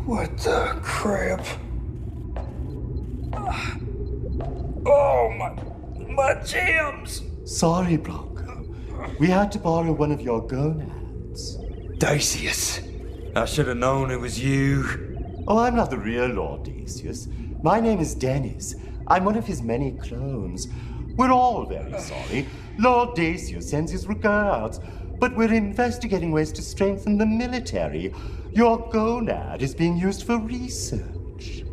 What the crap? Oh, my jams! Sorry, Bronco. We had to borrow one of your gonads. Dacius. I should have known it was you. Oh, I'm not the real Lord Dacius. My name is Dennis. I'm one of his many clones. We're all very sorry. Lord Dacius sends his regards, but we're investigating ways to strengthen the military. Your gonad is being used for research.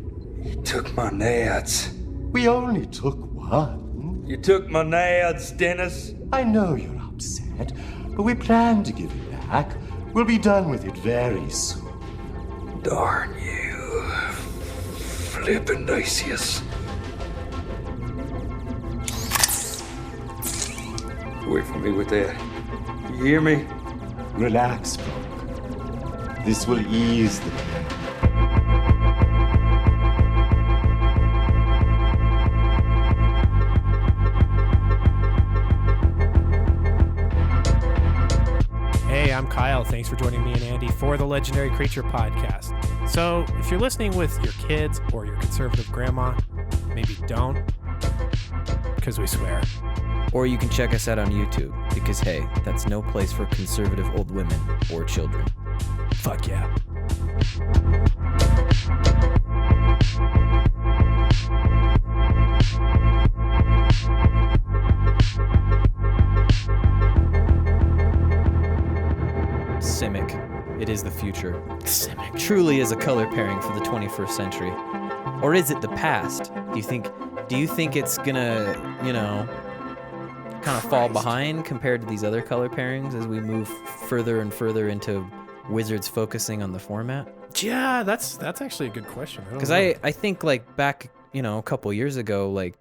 You took my nads. We only took one. You took my nads, Dennis. I know you're upset, but we plan to give it back. We'll be done with it very soon. Darn you. Flippin' Dacius. Away from me with that. You hear me? Relax, Bronco. This will ease the pain. Hey, I'm Kyle. Thanks for joining me and Andy for the Legendary Creature Podcast. So, if you're listening with your kids or your conservative grandma, maybe don't, because we swear. Or you can check us out on YouTube, because hey, that's no place for conservative old women or children. Fuck yeah. Simic. It is the future. Simic. Truly is a color pairing for the 21st century. Or is it the past? Do you think it's gonna, kind of fall behind compared to these other color pairings as we move further and further into Wizards focusing on the format? Yeah, that's actually a good question. Because I think like back, a couple years ago, like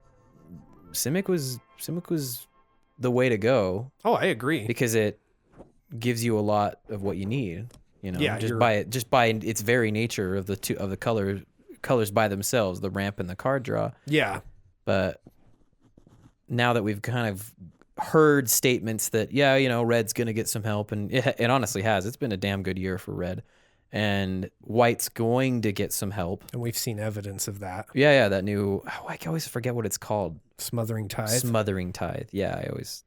Simic was the way to go. Oh, I agree. Because it gives you a lot of what you need. Yeah, just by its very nature of the colors by themselves, the ramp and the card draw. Yeah. But now that we've kind of heard statements that, red's going to get some help, and it honestly has. It's been a damn good year for red. And white's going to get some help. And we've seen evidence of that. Yeah, that new, I always forget what it's called. Smothering Tithe. Smothering Tithe. Yeah, I always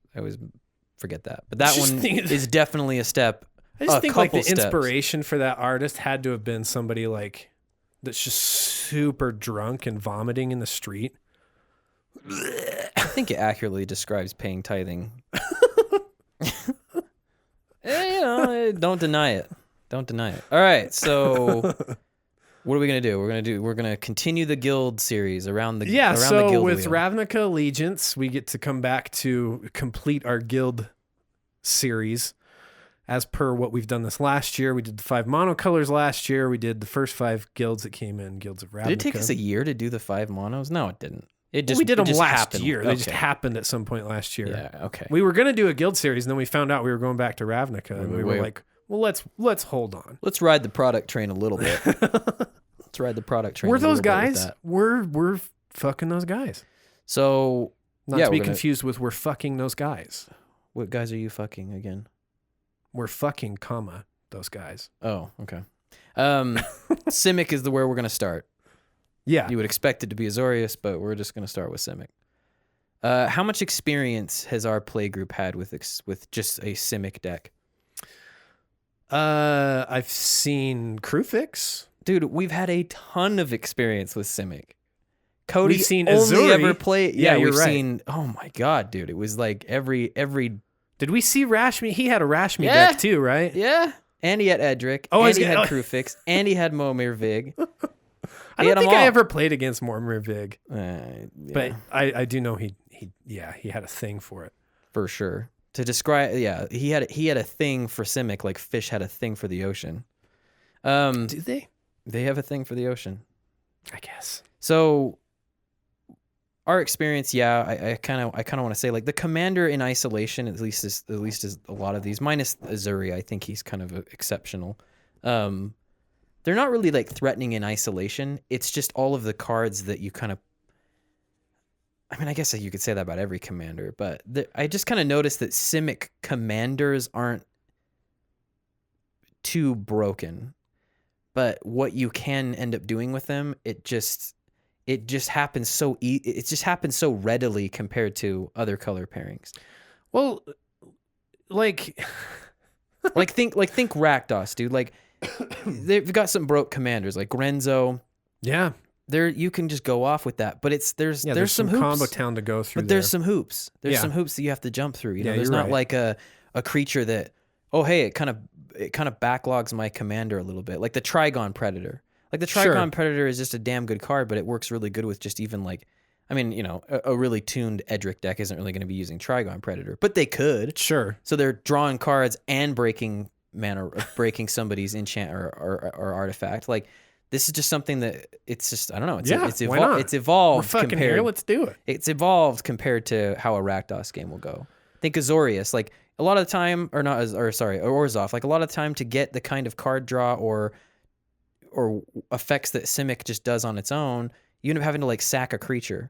forget that. But that one is definitely a step. I just think like the inspiration for that artist had to have been somebody like that's just super drunk and vomiting in the street. I think it accurately describes paying tithing. Don't deny it. Don't deny it. All right, so what are we gonna do? We're gonna continue the guild series around the the guild with wheel. Ravnica Allegiance, we get to come back to complete our guild series. As per what we've done this last year, we did the 5 monocolors last year. We did the first 5 guilds that came in, guilds of Ravnica. Did it take us a year to do the 5 monos? No, it didn't. We did them last happened. year. Okay. They just happened at some point last year. Yeah, okay. We were going to do a guild series, and then we found out we were going back to Ravnica, and we were like, well, let's hold on. Let's ride the product train a little bit. Let's ride the product train. We're those guys. We're fucking those guys. So not to be confused with we're fucking those guys. What guys are you fucking again? We're fucking, those guys. Oh, okay. Simic is where we're going to start. Yeah. You would expect it to be Azorius, but we're just going to start with Simic. How much experience has our play group had with just a Simic deck? I've seen Crewfix. Dude, we've had a ton of experience with Simic. Cody we've seen only Azuri. ever play. Yeah, we've you're right. seen. Oh my god, dude! It was like every. Did we see Rashmi? He had a Rashmi deck too, right? Yeah. And he had Edric. Oh, and he had Crewfix. And he had Momir Vig. I don't think I ever played against Mormir Vig. Yeah. But I do know he had a thing for it. For sure. To describe, he had a thing for Simic like fish had a thing for the ocean. Do they? They have a thing for the ocean, I guess. So our experience, I kind of want to say like the commander in isolation, at least is a lot of these, minus Azuri. I think he's kind of exceptional. They're not really like threatening in isolation. It's just all of the cards that you kind of. I mean, I guess you could say that about every commander, but I just kind of noticed that Simic commanders aren't too broken. But what you can end up doing with them, it just happens so it just happens so readily compared to other color pairings. Well, like think Rakdos, dude. Like they've got some broke commanders like Grenzo. Yeah. There you can just go off with that, but there's some hoops. Combo town to go through. But there's some hoops. There's some hoops that you have to jump through. You know, there's you're not right. like a creature that, oh hey, it kind of backlogs my commander a little bit. Like the Trigon Predator. Like the Trigon Predator is just a damn good card, but it works really good with just even like, I mean, you know, a really tuned Edric deck isn't really going to be using Trigon Predator, but they could. Sure. So they're drawing cards and breaking mana, breaking somebody's enchant or artifact. Like this is just something that it's just, I don't know. Why not? It's evolved. We're fucking here. Let's do it. It's evolved compared to how a Rakdos game will go. Think Azorius, like a lot of the time, or Orzhov, like a lot of the time to get the kind of card draw or effects that Simic just does on its own, you end up having to like sack a creature,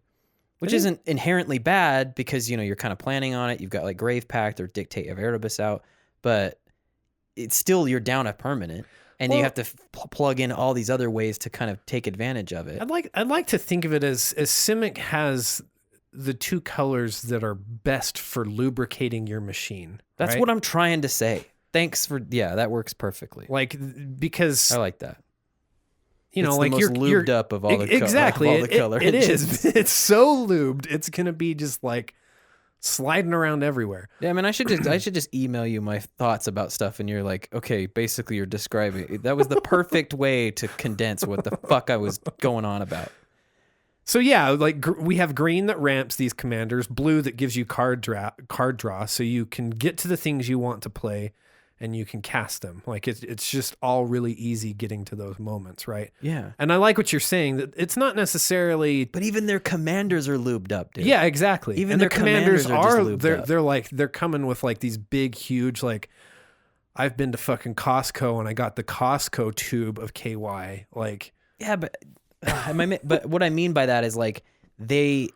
which isn't inherently bad because, you know, you're kind of planning on it. You've got like Grave Pact or Dictate of Erebus out, but it's still, you're down a permanent and you have to plug in all these other ways to kind of take advantage of it. I'd like to think of it as Simic has the two colors that are best for lubricating your machine. That's right? what I'm trying to say. Thanks for, that works perfectly. Like, because I like that. You know, it's like the most lubed up of all the exactly. all the color. It is. It's so lubed. It's gonna be just like sliding around everywhere. Yeah, I mean, I should just email you my thoughts about stuff, and you're like, okay, basically, you're describing. That was the perfect way to condense what the fuck I was going on about. So yeah, like we have green that ramps these commanders, blue that gives you card draw, so you can get to the things you want to play. And you can cast them. Like it's just all really easy getting to those moments, right? Yeah. And I like what you're saying, that it's not necessarily. But even their commanders are lubed up, dude. Yeah, exactly. Even and their commanders are just lubed up. they're coming with like these big, huge, like I've been to fucking Costco and I got the Costco tube of KY. Like yeah, but what I mean by that is like they.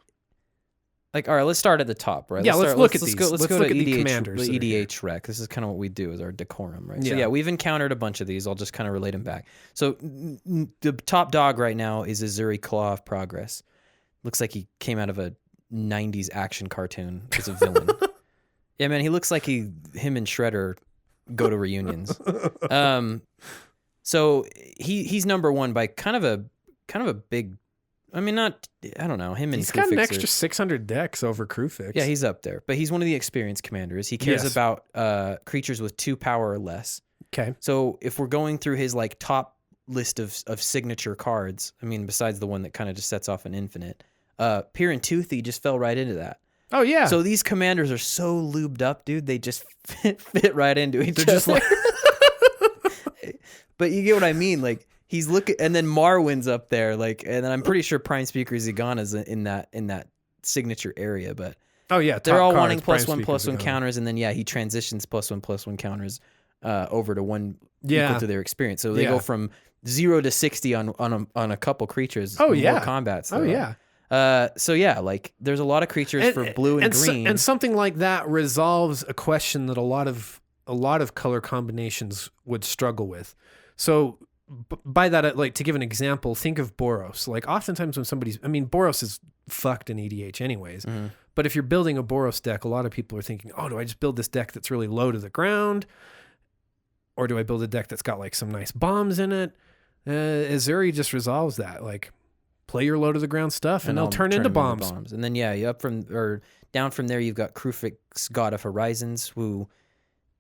Like, all right, let's start at the top, right? Yeah, let's look at these. Let's go to the commanders. The EDH rec. This is kind of what we do is our decorum, right? Yeah. So yeah, we've encountered a bunch of these. I'll just kind of relate them back. So the top dog right now is Azuri Claw of Progress. Looks like he came out of a 90s action cartoon as a villain. Yeah, man, he looks like him and Shredder go to reunions. So he's number one by kind of a big. I mean, I don't know. Him and he's got an Krufix extra 600 decks over Krufix. Yeah, he's up there. But he's one of the experienced commanders. He cares about creatures with 2 power or less. Okay. So if we're going through his like top list of signature cards, I mean, besides the one that kind of just sets off an infinite, Peer and Toothy just fell right into that. Oh, yeah. So these commanders are so lubed up, dude. They just fit right into each other. Just like... But you get what I mean? Like, he's looking, and then Marwin's up there, like, and then I'm pretty sure Prime Speaker Zigana's in that signature area. But oh yeah, they're all cards, wanting +1/+1 counters, and then he transitions +1/+1 counters over to 1 equal to their experience. So they go from 0 to 60 on a couple creatures. Oh yeah, more combats. Oh yeah. So yeah, like there's a lot of creatures for blue and green, and something like that resolves a question that a lot of color combinations would struggle with. So. By that, like to give an example, think of Boros. Like oftentimes when Boros is fucked in EDH anyways. Mm-hmm. But if you're building a Boros deck, a lot of people are thinking, oh, do I just build this deck that's really low to the ground? Or do I build a deck that's got like some nice bombs in it? Azuri just resolves that. Like play your low to the ground stuff and they'll turn into bombs. And then down from there, you've got Krufix, God of Horizons, who...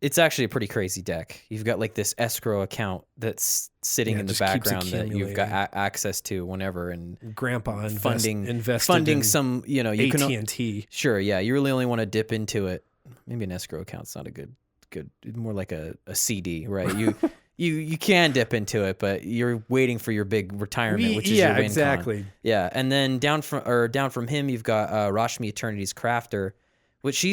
It's actually a pretty crazy deck. You've got like this escrow account that's sitting in the background that you've got access to whenever, and Grandpa funding some. You know, you AT&T. Sure, yeah. You really only want to dip into it. Maybe an escrow account's not a good. More like a CD, right? You can dip into it, but you're waiting for your big retirement, which is your win exactly. Con. Yeah, and then down from him, you've got Rashmi Eternity's Crafter, which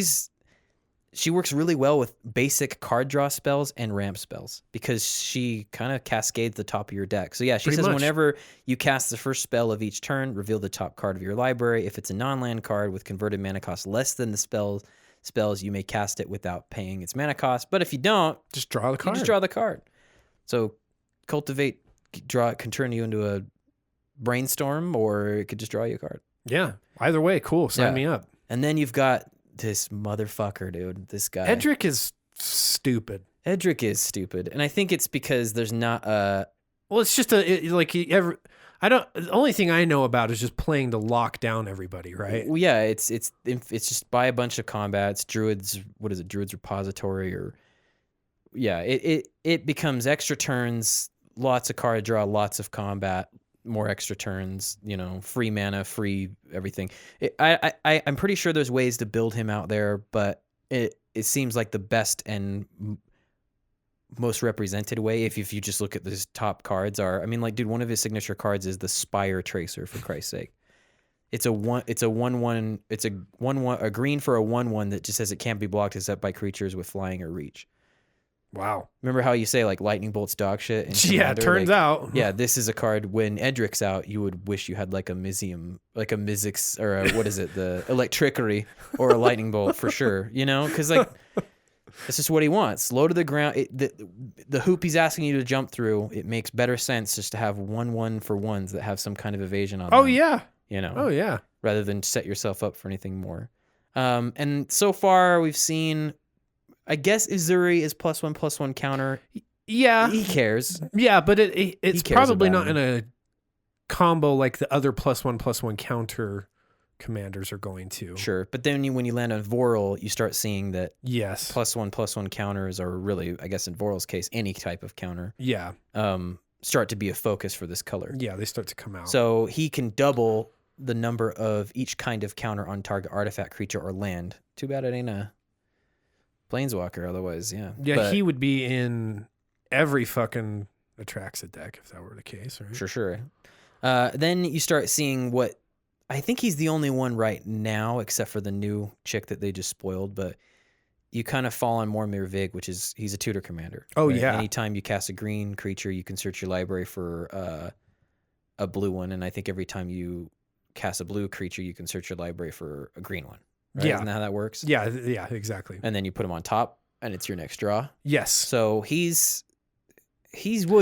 she works really well with basic card draw spells and ramp spells because she kind of cascades the top of your deck. So yeah, she says whenever you cast the first spell of each turn, reveal the top card of your library. If it's a non-land card with converted mana cost less than the spells, you may cast it without paying its mana cost. But if you don't, just draw the card. You just draw the card. So cultivate, draw can turn you into a brainstorm, or it could just draw you a card. Yeah. Either way, cool. Sign me up. And then you've got this motherfucker, dude. This guy. Edric is stupid. Edric is stupid, and I think it's because there's not a. Well, it's just the only thing I know about is just playing to lock down everybody, right? Well, yeah, it's just buy a bunch of combats, druids. What is it? Druids repository, or yeah, it becomes extra turns, lots of card draw, lots of combat, more extra turns. You know, free mana, free everything. I'm pretty sure there's ways to build him out there, but it seems like the best and most represented way, if you just look at his top cards, are, I mean, like, dude, one of his signature cards is the Spire Tracer, for Christ's sake. It's a green for a 1/1 that just says it can't be blocked except by creatures with flying or reach. Wow. Remember how you say like lightning bolt's dog shit? In Yeah, Commander? turns out. Yeah, this is a card when Edric's out, you would wish you had like a Mizium, like a Mizzix, or what is it, the Electricity, or a lightning bolt for sure, you know? Because like, that's just what he wants. Low to the ground. The hoop he's asking you to jump through, it makes better sense just to have 1/1 for ones that have some kind of evasion on them. Oh, yeah. You know? Oh, yeah. Rather than set yourself up for anything more. And so far we've seen, I guess Uzuri is +1/+1 counter. Yeah. He cares. Yeah, but it's probably not about in a combo like the other +1/+1 counter commanders are going to. Sure. But then when you land on Vorl, you start seeing that yes, +1/+1 counters are really, I guess in Vorl's case, any type of counter. Yeah. Start to be a focus for this color. Yeah, they start to come out. So he can double the number of each kind of counter on target artifact, creature, or land. Too bad it ain't a Planeswalker, otherwise, yeah. Yeah, but he would be in every fucking Atraxa deck if that were the case, right? Sure. Then you start seeing what, I think he's the only one right now, except for the new chick that they just spoiled, but you kind of fall on more Mirvig, which is, he's a tutor commander. Oh, right? yeah. Anytime you cast a green creature, you can search your library for a blue one, and I think every time you cast a blue creature, you can search your library for a green one. Right? Yeah. Isn't that how that works? Yeah, exactly. And then you put him on top, and it's your next draw. Yes. So he was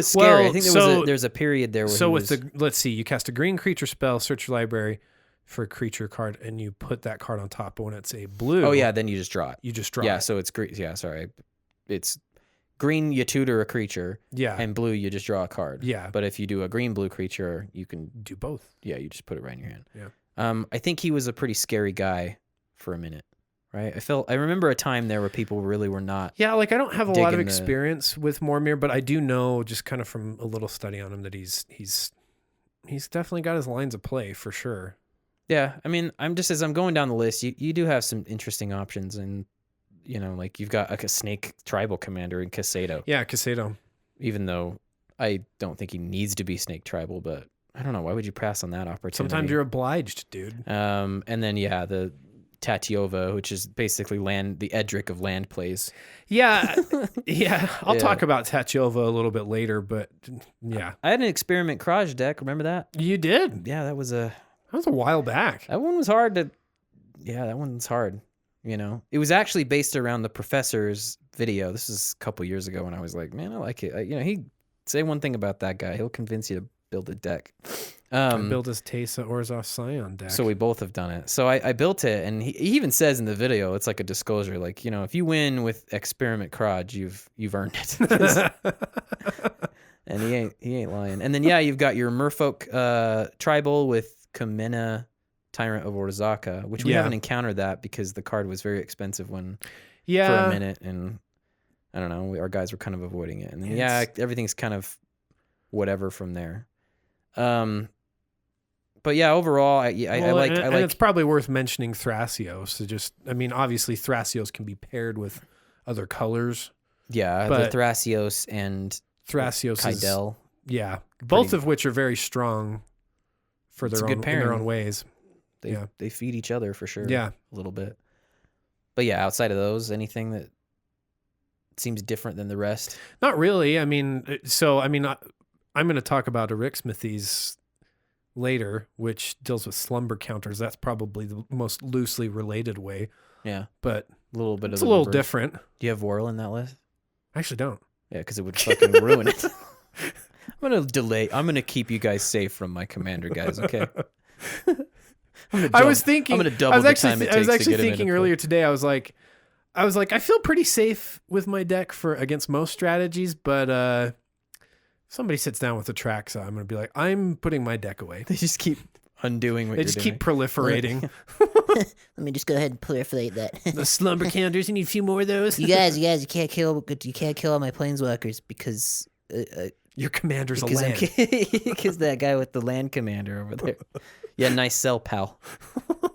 scary. Well, I think there's a period there where let's see, you cast a green creature spell, search your library for a creature card, and you put that card on top. But when it's a blue, oh yeah, then you just draw it. You just draw yeah, it. so it's green. Yeah, sorry, it's green. You tutor a creature. Yeah. And blue, you just draw a card. Yeah. But if you do a green blue creature, you can do both. Yeah, you just put it right in your hand. Yeah. I think he was a pretty scary guy for a minute. Right. I remember a time there where people really were not. Yeah, like I don't have a lot of experience with Mormir, but I do know just kind of from a little study on him that he's definitely got his lines of play for sure. Yeah, I mean, as I'm going down the list, you do have some interesting options, and you know, like you've got like a snake tribal commander in Casado. Yeah, Casado. Even though I don't think he needs to be snake tribal, but I don't know, why would you pass on that opportunity? Sometimes you're obliged, dude. And then the Tatiova, which is basically the Edric of land plays. Yeah, yeah. I'll talk about Tatiova a little bit later, but yeah. I had an Experiment Kraj deck. Remember that? You did? Yeah, that was a while back. That one was hard to. Yeah, that one's hard. You know, it was actually based around the professor's video. This is a couple years ago, and I was like, man, I like it. He say one thing about that guy, he'll convince you to build a deck. Build his Teysa Orzhov Scion deck. So we both have done it. So I built it, and he even says in the video, it's like a disclosure, like, if you win with Experiment Kraj, you've earned it. And he ain't lying. And then you've got your Merfolk tribal with Kamena, Tyrant of Orzaka, which we haven't encountered that because the card was very expensive for a minute, and I don't know, our guys were kind of avoiding it. And then everything's kind of whatever from there. But yeah, overall, I like. It's probably worth mentioning Thrasios. So obviously Thrasios can be paired with other colors. Yeah, but the Thrasios and Kydel. Both of which are very strong for their own in their own ways. They feed each other for sure. Yeah, a little bit. But yeah, outside of those, anything that seems different than the rest? Not really. I'm going to talk about Arixmethes later, which deals with slumber counters. That's probably the most loosely related way. Yeah. But a little bit it's a little different. Do you have Worrell in that list? I actually don't. Yeah, because it would fucking ruin it. I'm gonna keep you guys safe from my commander, guys. Okay. I was thinking. I'm gonna double the time it takes to get him I was actually into thinking play. earlier today. I was like, I feel pretty safe with my deck against most strategies, but if somebody sits down with a Traxa, I'm gonna be like, I'm putting my deck away. They just keep undoing what They you're just doing. keep proliferating. Let me just go ahead and proliferate that. The slumber counters. You need a few more of those. you guys, you can't kill all my planeswalkers because Your commander's a land. because that guy with the land commander over there. Yeah, nice sell, pal.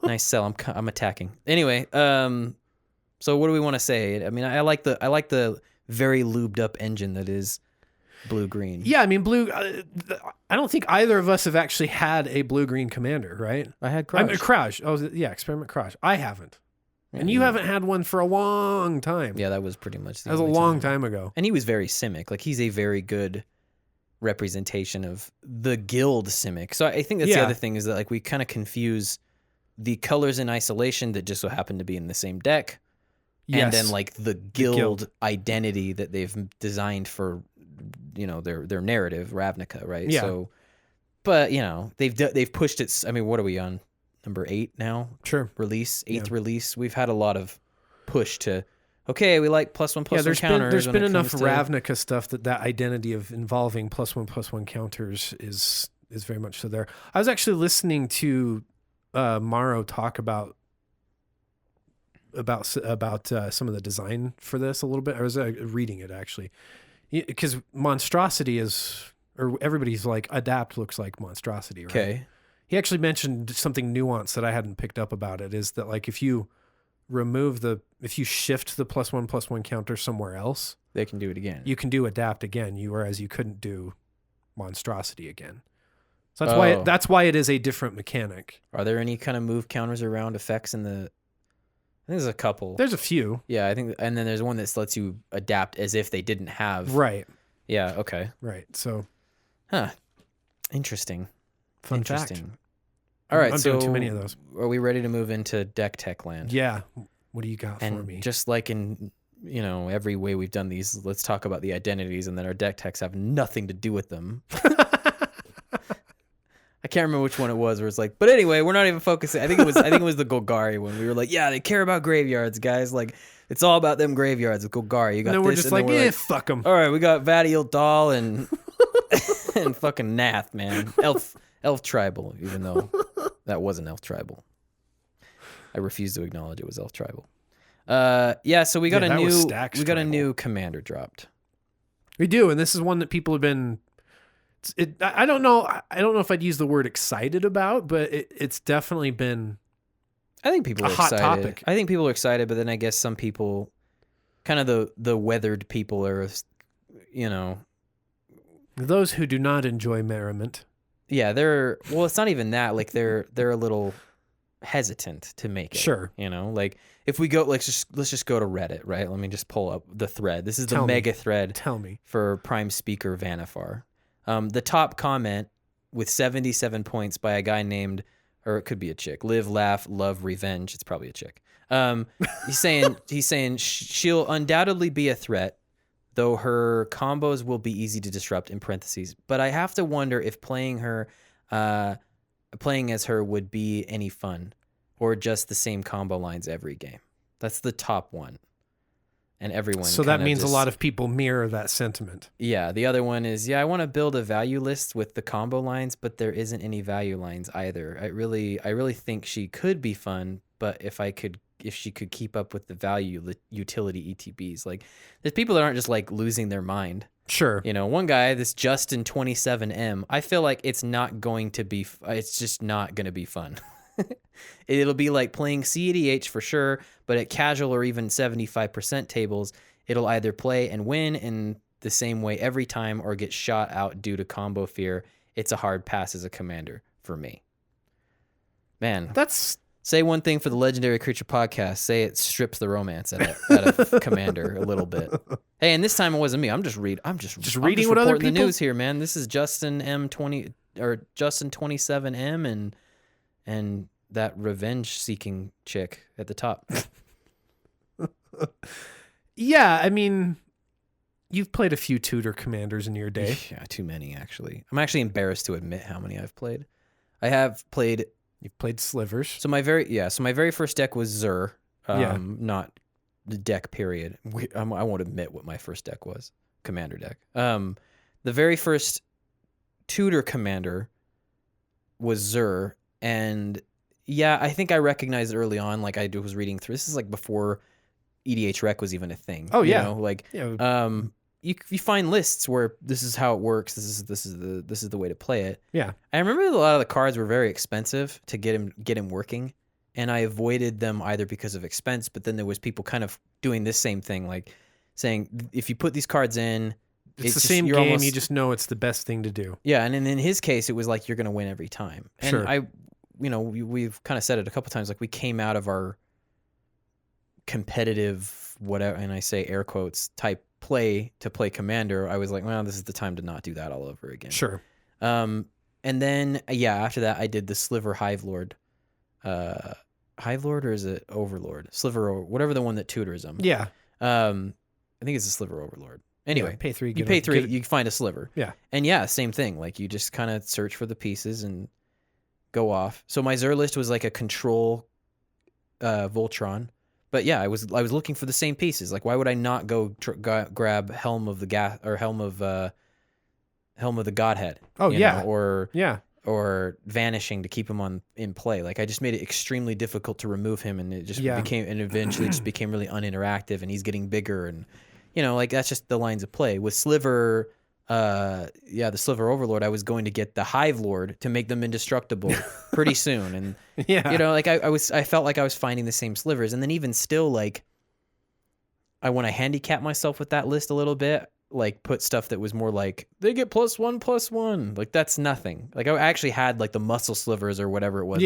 Nice sell. I'm attacking. Anyway, so what do we want to say? I mean, I like the very lubed up engine that is blue-green. Yeah, I mean, blue. I don't think either of us have actually had a blue-green commander, right? I had Crouch. Crouch. Oh, yeah, Experiment Crouch. I haven't. And you haven't had one for a long time. Yeah, that was pretty much. That was a long time ago. And he was very Simic. Like, he's a very good representation of the guild Simic. So I think that's the other thing is that, like, we kind of confuse the colors in isolation that just so happen to be in the same deck, and then like the guild identity that they've designed for, you know, their narrative, Ravnica, right? Yeah. So, but you know, they've pushed it. I mean, what are we on? Number 8 now? Sure. Eighth release. We've had a lot of push to, okay, we like +1/+1 counters. There's been enough Ravnica stuff that identity of involving +1/+1 counters is very much so there. I was actually listening to Morrow talk about some of the design for this a little bit. I was reading it actually, because monstrosity or everybody's like, adapt looks like monstrosity, right? Okay. He actually mentioned something nuanced that I hadn't picked up about it, is that like if you shift the +1/+1 counter somewhere else, They can do it again. you can do adapt again, whereas you couldn't do monstrosity again. So that's why it is a different mechanic. Are there any kind of move counters around effects in the? I think there's a couple. There's a few. Yeah, I think, and then there's one that lets you adapt as if they didn't have. Right. Yeah. Okay. Right. So, Interesting. fun fact. Interesting. All right. I'm so doing too many of those. Are we ready to move into deck tech land? Yeah. What do you got And for me? just like in, you know, every way we've done these, let's talk about the identities, and then our deck techs have nothing to do with them. I can't remember which one it was where it's like, but anyway, we're not even focusing. I think it was the Golgari one. We were like, yeah, they care about graveyards, guys. Like, it's all about them graveyards with Golgari. You got and then this, we're just and like, then we're fuck them. all right, we got Vadiel Doll and and fucking Nath, man. Elf tribal, even though that wasn't Elf tribal. I refuse to acknowledge it was Elf tribal. Yeah, so we got a new commander dropped. We do, and this is one that people have been. I don't know if I'd use the word excited about, but it's definitely been. I think people a are hot excited. topic. I think people are excited, but then I guess some people, kind of the weathered people, are, you know, Those who do not enjoy merriment. yeah, it's not even that. Like they're a little hesitant to make it. Sure. You know, like if we go, let's just go to Reddit, right? Let me just pull up the thread. This is the Tell me. mega thread Tell me. for Prime Speaker Vannifar. The top comment with 77 points by a guy named, or it could be a chick, Live, Laugh, Love, Revenge. It's probably a chick. He's saying she'll undoubtedly be a threat, though her combos will be easy to disrupt, in parentheses. But I have to wonder if playing as her would be any fun, or just the same combo lines every game. That's the top one. And everyone. So that means a lot of people mirror that sentiment. Yeah. The other one is, I want to build a value list with the combo lines, but there isn't any value lines either. I really think she could be fun, but if she could keep up with the value utility ETBs, like there's people that aren't just like losing their mind. Sure. You know, one guy, this Justin 27M, I feel like it's just not going to be fun. It'll be like playing CEDH for sure, but at casual or even 75% tables, it'll either play and win in the same way every time or get shot out due to combo fear. It's a hard pass as a commander for me. Man, say one thing for the Legendary Creature podcast. Say it strips the romance out of commander a little bit. Hey, and this time it wasn't me. I'm just reading what other people. The news here, man. This is Justin M20 or Justin 27M and that revenge-seeking chick at the top. Yeah, I mean, you've played a few tutor commanders in your day. Yeah, too many actually. I'm actually embarrassed to admit how many I've played. I have played. You've played slivers. So my very first deck was Zur. Yeah. Not the deck period. I won't admit what my first deck was. Commander deck. The very first tutor commander was Zur, and yeah, I think I recognized it early on. Like I was reading through. This is like before EDH Rec was even a thing. Oh yeah, you know? Like yeah. You find lists where this is how it works. This is the way to play it. Yeah. I remember a lot of the cards were very expensive to get him working, and I avoided them either because of expense, but then there was people kind of doing this same thing, like saying if you put these cards in, it's the same game. You just know it's the best thing to do. Yeah, and in his case, it was like you're going to win every time. And Sure. we've kind of said it a couple times, like we came out of our competitive whatever, and I say air quotes type play to play Commander. I was like, well, this is the time to not do that all over again. Sure. And then after that, I did the Sliver Hive Lord. Hive Lord, or is it Overlord? Sliver, or whatever the one that tutors them. Yeah. I think it's a Sliver Overlord. Anyway, Yeah, pay 3. you pay 3, you find a sliver. Yeah. And yeah, same thing. Like you just kind of search for the pieces and go off. So my Zur list was like a control Voltron. But yeah, I was looking for the same pieces. Like why would I not go grab Helm of the Helm of the Godhead? Oh yeah. Or Vanishing to keep him in play. Like I just made it extremely difficult to remove him, and it just eventually just became really uninteractive, and he's getting bigger, and like that's just the lines of play. With Sliver, the Sliver Overlord, I was going to get the Hive Lord to make them indestructible pretty soon, and like I felt like I was finding the same slivers, and then even still, like I want to handicap myself with that list a little bit. Like put stuff that was more like they get +1/+1. Like that's nothing. Like I actually had like the muscle slivers or whatever it was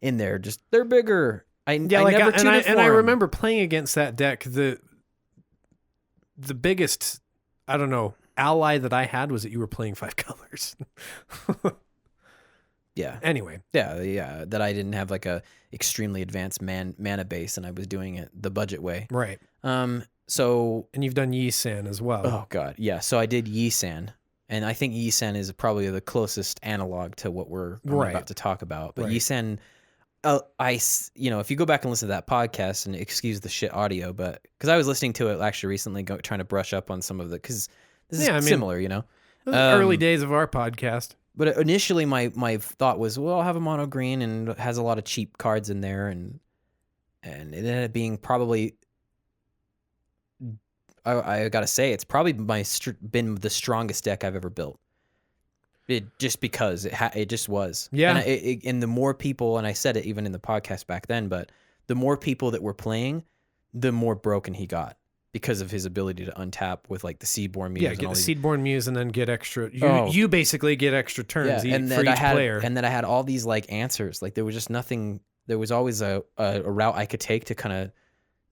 in there. Just they're bigger. I remember playing against that deck. The biggest, I don't know, ally that I had was that you were playing 5 colors. Yeah. Anyway. Yeah. That I didn't have like a extremely advanced mana base, and I was doing it the budget way. Right. So, and you've done Yi-San as well. Oh god, yeah. So I did Yi-San, and I think Yi-San is probably the closest analog to what we're about to talk about. But Yi-San, if you go back and listen to that podcast, and excuse the shit audio, but because I was listening to it actually recently, trying to brush up on some of the because this is similar, early days of our podcast. But initially, my thought was, well, I'll have a mono green and it has a lot of cheap cards in there, and it ended up being probably. I gotta say, it's probably been the strongest deck I've ever built. It just because it just was. Yeah. And the more people, and I said it even in the podcast back then, but the more people that were playing, the more broken he got because of his ability to untap with like the Seedborn Muse. Yeah, get the Seedborn Muse and then get extra. You basically get extra turns for each player. And then I had all these like answers. Like there was just nothing. There was always a route I could take to kind of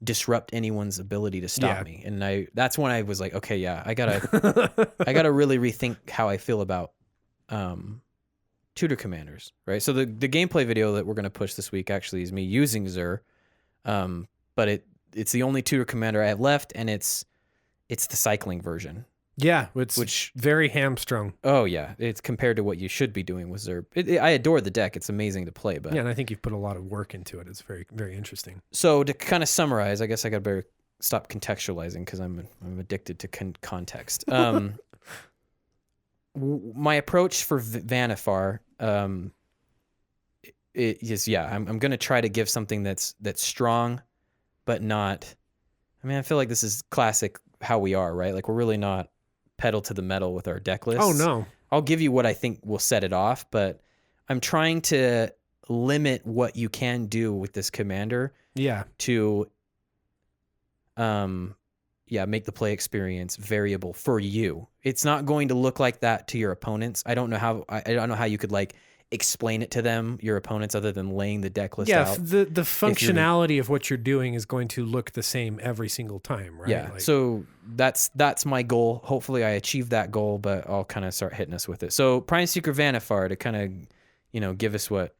disrupt anyone's ability to stop me, and that's when I was like, okay, yeah, I gotta really rethink how I feel about tutor commanders, right? So the gameplay video that we're gonna push this week actually is me using Zur, but it's the only tutor commander I have left, and it's the cycling version. Yeah, which very hamstrung. Oh yeah, it's compared to what you should be doing with Zur. I adore the deck; it's amazing to play. But yeah, and I think you've put a lot of work into it. It's very, very interesting. So to kind of summarize, I guess I got to better stop contextualizing because I'm addicted to context. My approach for Vannifar is I'm going to try to give something that's strong, but not. I mean, I feel like this is classic how we are, right? Like we're really not pedal to the metal with our deck lists. Oh no. I'll give you what I think will set it off, but I'm trying to limit what you can do with this commander. Yeah. To make the play experience variable for you. It's not going to look like that to your opponents. I don't know how you could like explain it to them, your opponents, other than laying the deck list out. Yeah, the functionality of what you're doing is going to look the same every single time, right? Yeah, so that's my goal. Hopefully I achieve that goal, but I'll kind of start hitting us with it. So Prime Seeker Vannifar, to kind of, give us what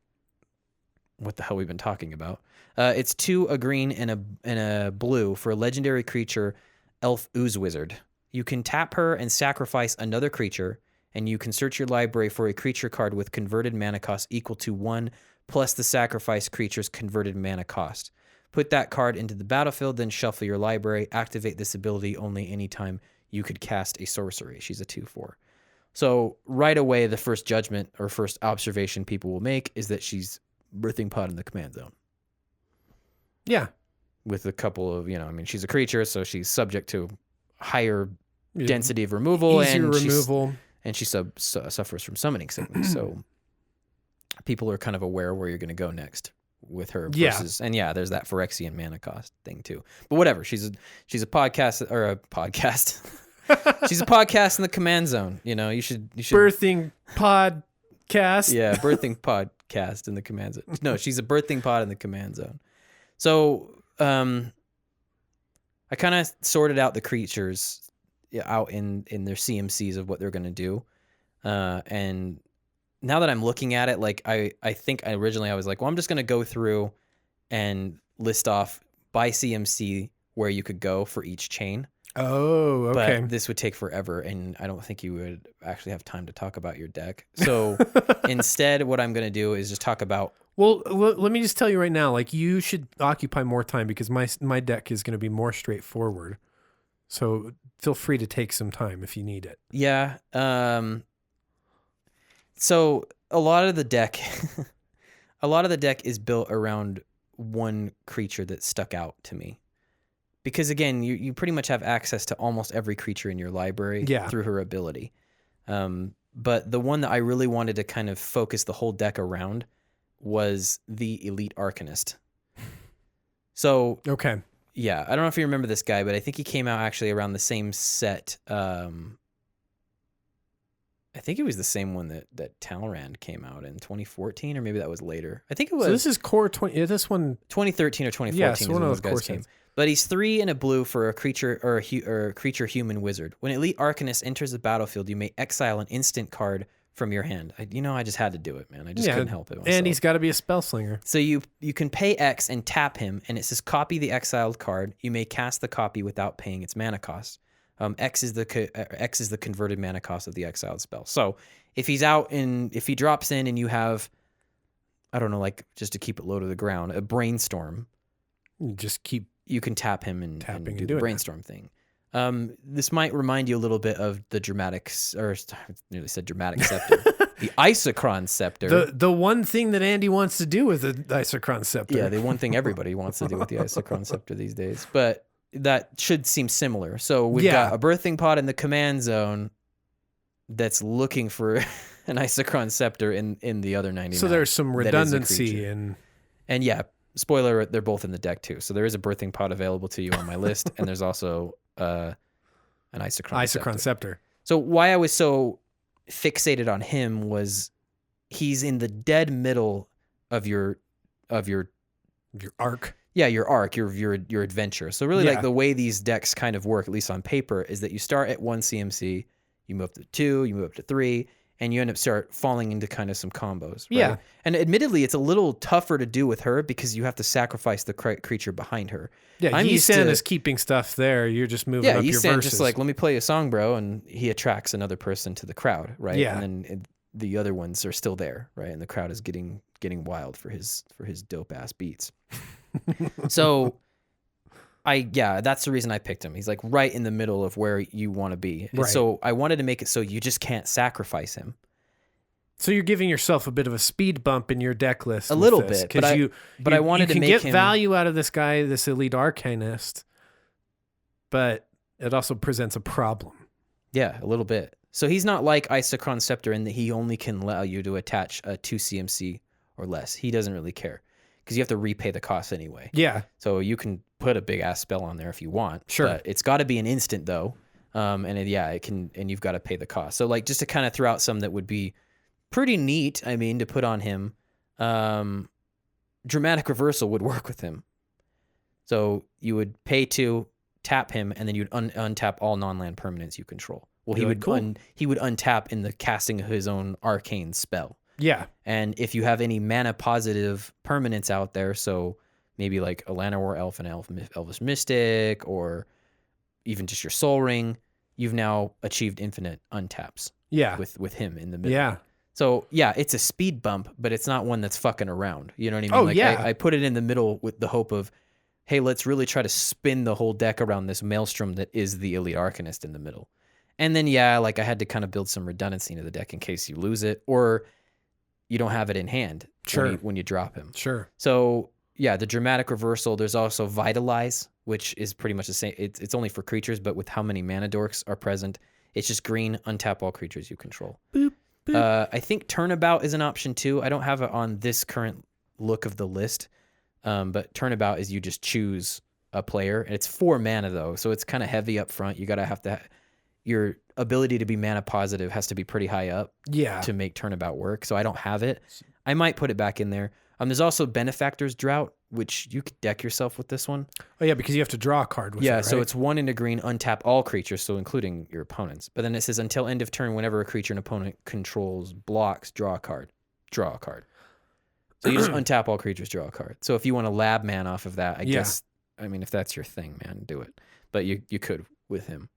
the hell we've been talking about. It's 2 a green and a blue for a legendary creature, Elf Ooze Wizard. You can tap her and sacrifice another creature, and you can search your library for a creature card with converted mana cost equal to 1 plus the sacrificed creature's converted mana cost. Put that card into the battlefield, then shuffle your library. Activate this ability only anytime you could cast a sorcery. She's a 2/4. So right away, the first judgment or first observation people will make is that she's Birthing Pod in the command zone. Yeah. With a couple of, she's a creature, so she's subject to higher density of removal. Easier and removal. She suffers from summoning sickness. So people are kind of aware where you're going to go next with her. Versus, and there's that Phyrexian mana cost thing too. But whatever, she's a podcast or a podcast. She's a podcast in the command zone. You should Birthing Podcast. Yeah, Birthing Podcast in the command zone. No, she's a Birthing Pod in the command zone. So I kind of sorted out the creatures out in their CMCs of what they're going to do. And now that I'm looking at it, like I think originally I was like, well, I'm just going to go through and list off by CMC where you could go for each chain. Oh, okay. But this would take forever, and I don't think you would actually have time to talk about your deck. So instead, what I'm going to do is just talk about... Well, let me just tell you right now, like, you should occupy more time because my deck is going to be more straightforward. So feel free to take some time if you need it. Yeah. So a lot of the deck is built around one creature that stuck out to me. Because again, you pretty much have access to almost every creature in your library through her ability. But the one that I really wanted to kind of focus the whole deck around was the Elite Arcanist. So okay. Yeah, I don't know if you remember this guy, but I think he came out actually around the same set. I think it was the same one that Talrand came out in 2014, or maybe that was later. I think it was. So this is core 20. This one 2013 or 2014. Yes, is one when of those those guys came. sets. But he's 3 and a blue for a creature or a creature human wizard. When Elite Arcanist enters the battlefield, you may exile an instant card from your hand. I just had to do it, man. I just couldn't help it myself. And he's got to be a spell slinger. So you can pay X and tap him, and it says copy the exiled card. You may cast the copy without paying its mana cost. X is the converted mana cost of the exiled spell. So if he's out if he drops in and you have, I don't know, like just to keep it low to the ground, a brainstorm. You can tap him and do the brainstorm thing. This might remind you a little bit of the dramatic scepter, the Isochron scepter. The one thing that Andy wants to do with the Isochron scepter. Yeah, the one thing everybody wants to do with the Isochron scepter these days. But that should seem similar. So we've got a Birthing Pod in the command zone that's looking for an Isochron scepter in the other 99. So there's some redundancy and yeah, spoiler, they're both in the deck too. So there is a Birthing Pod available to you on my list, and there's also an Isochron scepter. So why I was so fixated on him was he's in the dead middle of your arc. Yeah, your arc, your adventure. So really, like the way these decks kind of work, at least on paper, is that you start at 1 CMC, you move up to 2, you move up to 3, and you end up start falling into kind of some combos. Right? Yeah. And admittedly, it's a little tougher to do with her because you have to sacrifice the creature behind her. Yeah, Yisan is keeping stuff there. You're just moving up your verses. Yeah, just like, let me play a song, bro, and he attracts another person to the crowd, right? Yeah. And then the other ones are still there, right? And the crowd is getting wild for his dope-ass beats. So that's the reason I picked him. He's like right in the middle of where you want to be. Right. So I wanted to make it so you just can't sacrifice him. So you're giving yourself a bit of a speed bump in your deck list. A little bit. But I wanted to make him... You can get value out of this guy, this Elite Arcanist, but it also presents a problem. Yeah, a little bit. So he's not like Isochron Scepter in that he only can allow you to attach a 2 CMC or less. He doesn't really care because you have to repay the cost anyway. Yeah. So you can put a big ass spell on there if you want. Sure. But it's got to be an instant though. It can, and you've got to pay the cost. So like just to kind of throw out some that would be pretty neat, I mean, to put on him, Dramatic Reversal would work with him. So you would pay to tap him, and then you'd untap all non-land permanents you control. Well, he would untap in the casting of his own arcane spell. Yeah. And if you have any mana positive permanents out there, so maybe like a Llanowar Elf and Elvish Mystic, or even just your Soul Ring, you've now achieved infinite untaps. Yeah. With him in the middle. Yeah. So yeah, it's a speed bump, but it's not one that's fucking around. You know what I mean? Oh, like yeah. I put it in the middle with the hope of, hey, let's really try to spin the whole deck around this maelstrom that is the Elite Arcanist in the middle. And then yeah, like I had to kind of build some redundancy into the deck in case you lose it or you don't have it in hand when you drop him. Sure. So yeah, the dramatic reversal. There's also Vitalize, which is pretty much the same. It's only for creatures, but with how many mana dorks are present, it's just green, untap all creatures you control. Boop, boop. I think Turnabout is an option too. I don't have it on this current look of the list, but Turnabout is you just choose a player, and it's 4 mana though, so it's kind of heavy up front. You gotta have to. Your ability to be mana positive has to be pretty high up to make Turnabout work. So I don't have it. I might put it back in there. There's also Benefactor's Drought, which you could deck yourself with this one. Oh, yeah, because you have to draw a card with it, right? So it's 1 in a green, untap all creatures, so including your opponents. But then it says until end of turn, whenever a creature an opponent controls blocks, draw a card. Draw a card. So you just untap all creatures, draw a card. So if you want to lab man off of that, I guess, I mean, if that's your thing, man, do it. But you could with him.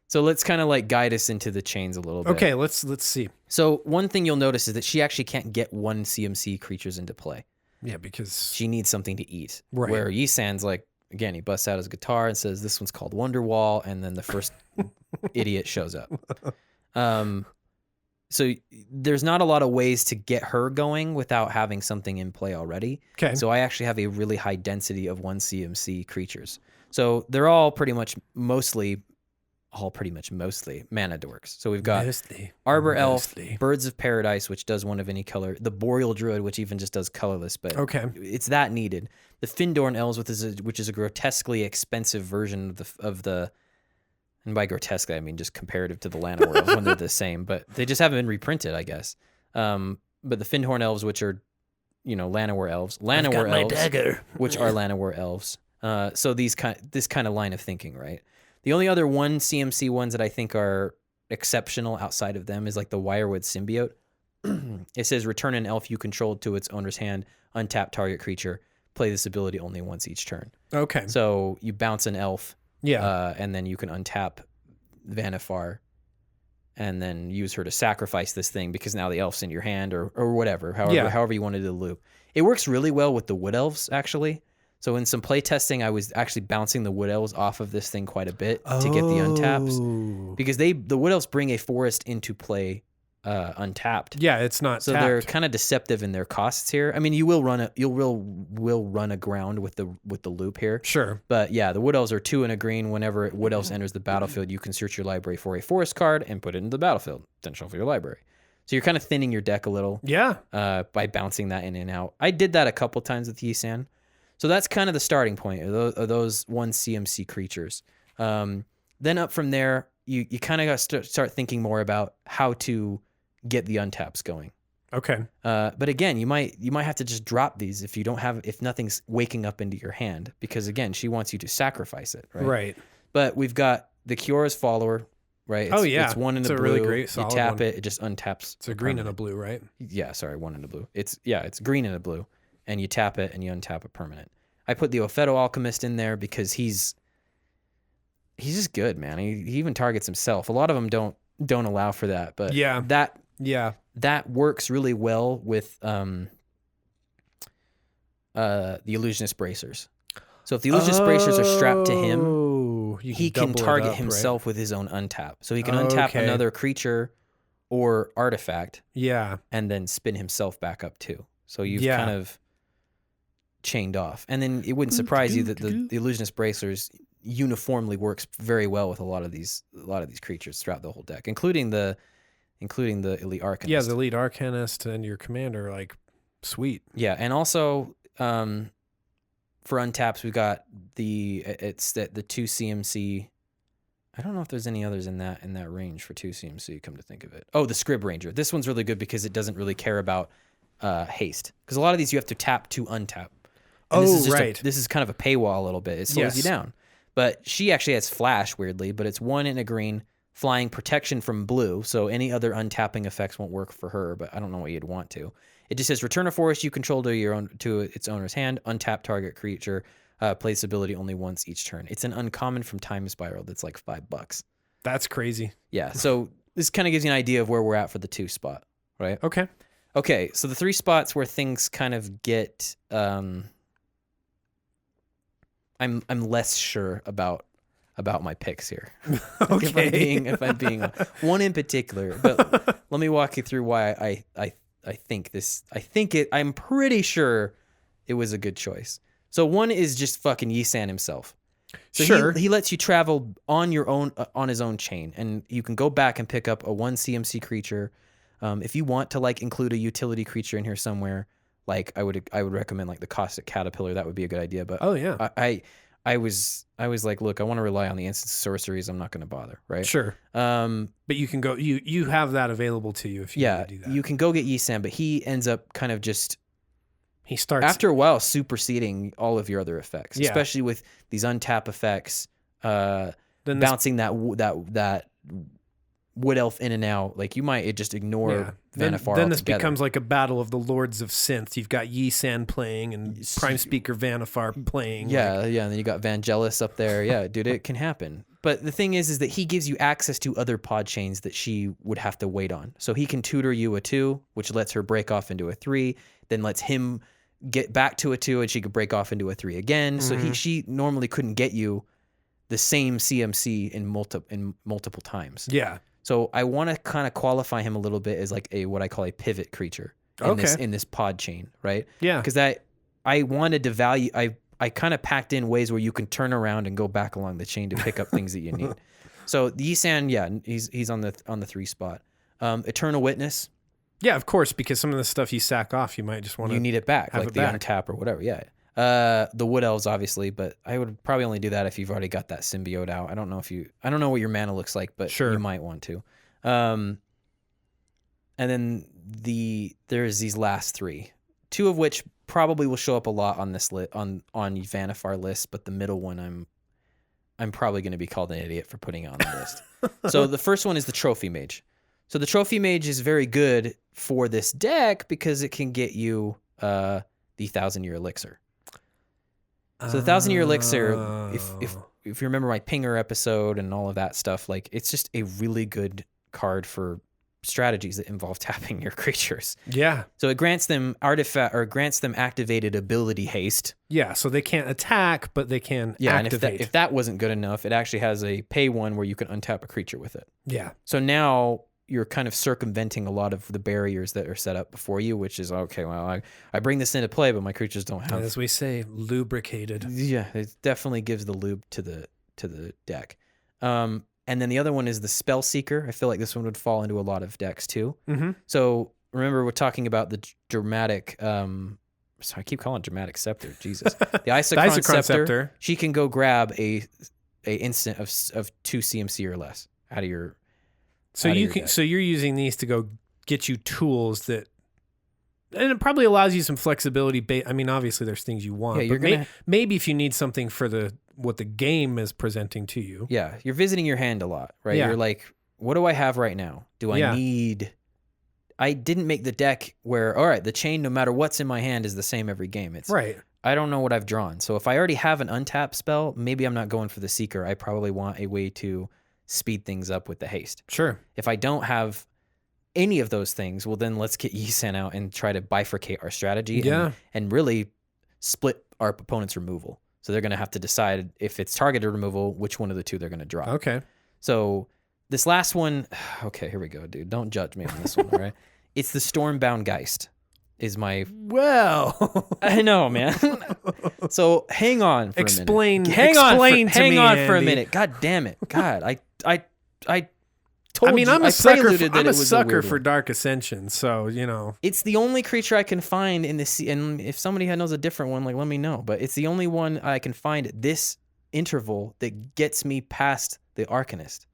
So let's kind of like guide us into the chains a little bit. Okay, let's see. So one thing you'll notice is that she actually can't get 1 CMC creatures into play. Yeah, because She needs something to eat. Right. Where Yisan's like, again, he busts out his guitar and says, this one's called Wonderwall, and then the first idiot shows up. So there's not a lot of ways to get her going without having something in play already. Okay. So I actually have a really high density of 1 CMC creatures. So they're all pretty much mostly mana dorks. So we've got Arbor Elf, Birds of Paradise, which does 1 of any color, the Boreal Druid, which even just does colorless, but it's that needed. The Findorn Elves, which is a grotesquely expensive version of the and by grotesque I mean just comparative to the Llanowar Elves when they're the same, but they just haven't been reprinted, I guess. But the Findorn Elves, which are Llanowar Elves, which are Llanowar Elves. So this kind of line of thinking, right? The only other 1 CMC ones that I think are exceptional outside of them is like the Wirewood Symbiote. It says return an elf you controlled to its owner's hand, untap target creature, play this ability only once each turn. Okay. So you bounce an elf, Yeah. and then you can untap Vannifar, and then use her to sacrifice this thing because now the elf's in your hand or whatever, however you wanted to loop. It works really well with the Wood Elves, actually. So in some play testing, I was actually bouncing the Wood Elves off of this thing quite a bit to get the untaps, because the Wood Elves bring a forest into play untapped. Yeah, it's not so tapped. they're kind of deceptive in their costs here. I mean, you will run aground with the loop here. Sure. But yeah, the Wood Elves are 2 in a green. Whenever Wood Elves enters the battlefield, you can search your library for a forest card and put it into the battlefield. Then shuffle your library. So you're kind of thinning your deck a little. Yeah. By bouncing that in and out. I did that a couple times with Yisan. So that's kind of the starting point of those 1 CMC creatures. Then up from there, you kind of got to start thinking more about how to get the untaps going. Okay. But again, you might have to just drop these if nothing's waking up into your hand, because again, she wants you to sacrifice it, right? Right. But we've got the Kiora's Follower, right? It's 1 in the blue. a really great solid You tap one. it just untaps. It's a green and a blue, right? Yeah, sorry, 1 in the blue. It's green and a blue, and you tap it and you untap a permanent. I put the Ophedo Alchemist in there because he's just good, man. He even targets himself. A lot of them don't allow for that, but that works really well with the Illusionist Bracers. So if the Illusionist Bracers are strapped to him, he can target himself with his own untap. So he can untap another creature or artifact, and then spin himself back up too. So you've kind of chained off. And then it wouldn't surprise you that the Illusionist Bracers uniformly works very well with a lot of these creatures throughout the whole deck, including the Elite Arcanist. Yeah, the Elite Arcanist and your commander, like, sweet. Yeah, and also for untaps, we've got the 2 CMC. I don't know if there's any others in that range for 2 CMC, come to think of it. Oh, the Scrib Ranger. This one's really good because it doesn't really care about haste. Because a lot of these you have to tap to untap. And this is kind of a paywall a little bit. It slows you down. But she actually has Flash, weirdly, but it's 1 in a green, flying protection from blue, so any other untapping effects won't work for her, but I don't know what you'd want to. It just says, return a forest you control to its owner's hand, untap target creature, play this ability only once each turn. It's an uncommon from Time Spiral that's like $5. That's crazy. Yeah. So this kind of gives you an idea of where we're at for the 2 spot, right? Okay. Okay. So the 3 spots where things kind of get, I'm less sure about my picks here. Okay. if I'm being one in particular, but let me walk you through why I think this. I'm pretty sure it was a good choice. So one is just fucking Yisan himself. So Sure. he lets you travel on your own on his own chain, and you can go back and pick up a 1 CMC creature. If you want to like include a utility creature in here somewhere, like I would recommend like the Caustic Caterpillar. That would be a good idea. But Oh yeah. I was like, look, I want to rely on the instant sorceries. I'm not going to bother, right? Sure. But you can go. You have that available to you if you want to do that. You can go get Yisan, but he ends up kind of just He starts after a while superseding all of your other effects, Yeah. especially with these untap effects, Then this- bouncing that wood elf in and out. Like you might just ignore Vannifar Then this altogether. becomes like a battle of the lords of synth. You've got Yisan playing and Prime Speaker Vannifar playing. Yeah, like- yeah, and then you got Vangelis up there. Yeah, dude, it can happen. But the thing is that he gives you access to other pod chains that she would have to wait on. So he can tutor you a 2, which lets her break off into a 3, then lets him get back to a 2, and she could break off into a 3 again. Mm-hmm. So she normally couldn't get you the same CMC in multiple times. Yeah. So I want to kind of qualify him a little bit as like what I call a pivot creature in this pod chain, right? Yeah. Because I wanted to value. I kind of packed in ways where you can turn around and go back along the chain to pick up things that you need. So Yisan, yeah, he's on the 3 spot. Eternal Witness, Yeah, of course, because some of the stuff you sack off, you might just want to. you need it back, have like it the back. untap or whatever. Yeah. The Wood Elves, obviously, but I would probably only do that if you've already got that symbiote out. I don't know what your mana looks like, but Sure. you might want to. And then there's these last 3, 2 of which probably will show up a lot on this on Vannifar list, but the middle one I'm probably going to be called an idiot for putting it on the list. So the first one is the Trophy Mage. So the Trophy Mage is very good for this deck because it can get you the 1,000-year elixir. So the 1,000-year elixir, if you remember my Pinger episode and all of that stuff, like it's just a really good card for strategies that involve tapping your creatures. Yeah. So it grants them activated ability haste. Yeah, so they can't attack, but they can activate. And if that wasn't good enough, it actually has a pay one where you can untap a creature with it. Yeah. So now you're kind of circumventing a lot of the barriers that are set up before you, which is, okay, well, I bring this into play, but my creatures don't have... As we say, lubricated. Yeah, it definitely gives the lube to the deck. And then the other one is the Spell Seeker. I feel like this one would fall into a lot of decks too. Mm-hmm. So remember, we're talking about the dramatic... sorry, I keep calling it dramatic scepter. Jesus. The Isochron scepter. She can go grab a instant of 2 CMC or less out of your... So you're using these to go get you tools that, and it probably allows you some flexibility. I mean, obviously there's things you want, Yeah, but maybe if you need something for what the game is presenting to you. Yeah, you're visiting your hand a lot, right? Yeah. You're like, what do I have right now? Do I Yeah. need... I didn't make the deck where, all right, the chain, no matter what's in my hand, is the same every game. It's Right. I don't know what I've drawn. So if I already have an untap spell, maybe I'm not going for the Seeker. I probably want a way to speed things up with the haste. Sure. If I don't have any of those things, well, then let's get Yisan out and try to bifurcate our strategy and really split our opponent's removal. So they're going to have to decide if it's targeted removal, which one of the 2 they're going to drop. Okay. So this last one, okay, here we go, dude. Don't judge me on this one, all right? It's the Stormbound Geist is my... Well, I know, man. So hang on for a minute. explain to Hang me, on for a Andy. minute. God damn it. God, I told I mean, you. I'm I a sucker. preluded that I'm it a was sucker weird for one. Dark Ascension, so It's the only creature I can find in this, and if somebody knows a different one, like let me know. But it's the only one I can find at this interval that gets me past the Arcanist.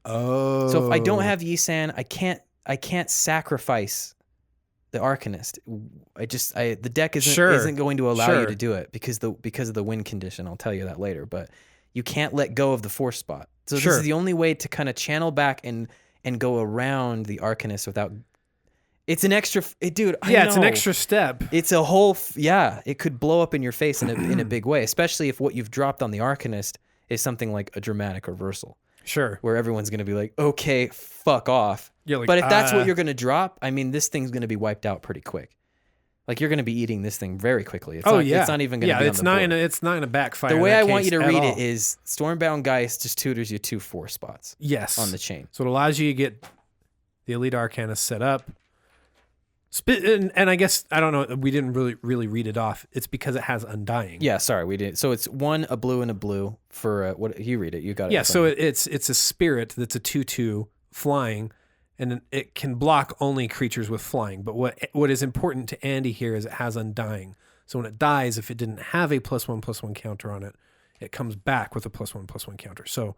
Oh. So if I don't have Yisan, I can't sacrifice the Arcanist. The deck isn't going to allow you to do it because of the win condition. I'll tell you that later. But you can't let go of the force spot. So this is the only way to kind of channel back and go around the Arcanist without. It's an extra, dude. It's an extra step. It's a whole, it could blow up in your face in a big way, especially if what you've dropped on the Arcanist is something like a dramatic reversal. Sure. where everyone's going to be like, okay, fuck off. You're like, But if that's what you're going to drop, I mean, this thing's going to be wiped out pretty quick. Like, you're going to be eating this thing very quickly. It's not even going to be it's on the not board. it's not in a backfire. The way in I that want you case to at read all. it is Stormbound Geist just tutors you 2 4 spots yes on the chain. So it allows you to get the Elite Arcana set up. And I guess, I don't know, we didn't really read it off. It's because it has Undying. Yeah, sorry, we didn't. So it's 1, a blue, and a blue for what you read it. You got it. Yeah, so it's a spirit that's a 2/2 flying, and it can block only creatures with flying. But what is important to Andy here is it has Undying. So when it dies, if it didn't have a +1/+1 counter on it, it comes back with a +1/+1 counter. So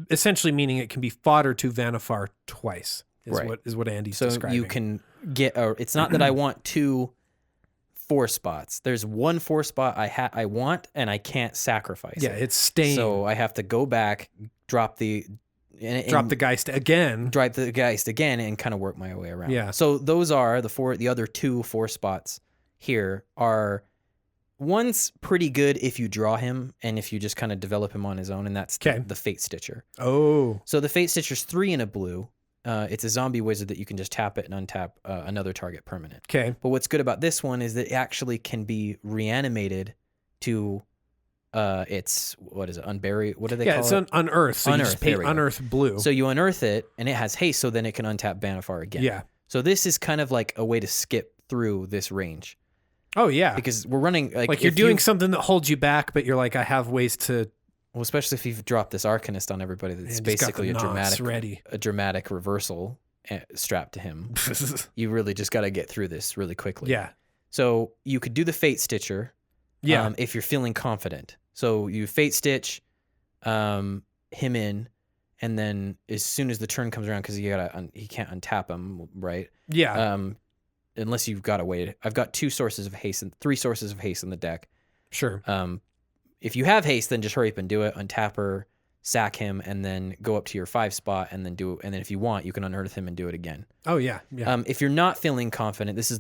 essentially meaning it can be fodder to Vannifar twice. Is what Andy's describing. So you can get it's not that I want 2 4 spots. There's 1 4 spot I want, and I can't sacrifice it. It's staying. So I have to go back, drop the Geist again. Drive the Geist again, and kind of work my way around. Yeah. So those are the other 2 4 spots here are. One's pretty good if you draw him and if you just kind of develop him on his own, and that's the Fate Stitcher. Oh. So the Fate Stitcher's 3 and a blue. It's a zombie wizard that you can just tap it and untap another target permanent. Okay. But what's good about this one is that it actually can be reanimated to it's what is it? Unbury? What do they call it? Yeah, it's unearth. So you just pay unearth blue. So you unearth it and it has haste, so then it can untap Vannifar again. Yeah. So this is kind of like a way to skip through this range. Oh yeah. Because we're running like you're doing something that holds you back, but you're like, I have ways to. Well, especially if you've dropped this Arcanist on everybody, that's basically a dramatic reversal strapped to him. You really just got to get through this really quickly. Yeah. So you could do the Fate Stitcher. Yeah. If you're feeling confident. So you Fate Stitch him in, and then as soon as the turn comes around, because he can't untap him, right? Yeah. Unless you've got a way. I've got 2 sources of haste and 3 sources of haste in the deck. Sure. If you have haste, then just hurry up and do it. Untap her, sack him, and then go up to your 5 spot, and then do it. And then if you want, you can unearth him and do it again. Oh yeah. Yeah. If you're not feeling confident, this is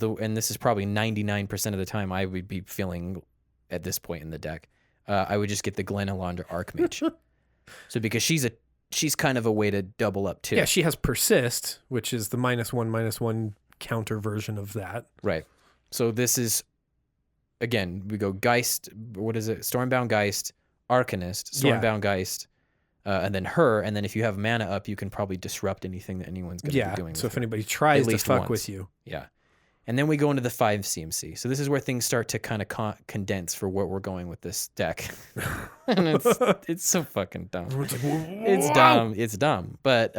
probably 99% of the time I would be feeling at this point in the deck. I would just get the Glenelonder Archmage. So because she's kind of a way to double up too. Yeah, she has Persist, which is the -1/-1 counter version of that. Right. So this is. Again, we go Geist, what is it? Stormbound Geist, Arcanist, Stormbound Geist, and then her. And then if you have mana up, you can probably disrupt anything that anyone's going to be doing. So if anybody tries to fuck with you. Yeah. And then we go into the 5 CMC. So this is where things start to kind of condense for what we're going with this deck. And it's so fucking dumb. It's dumb. But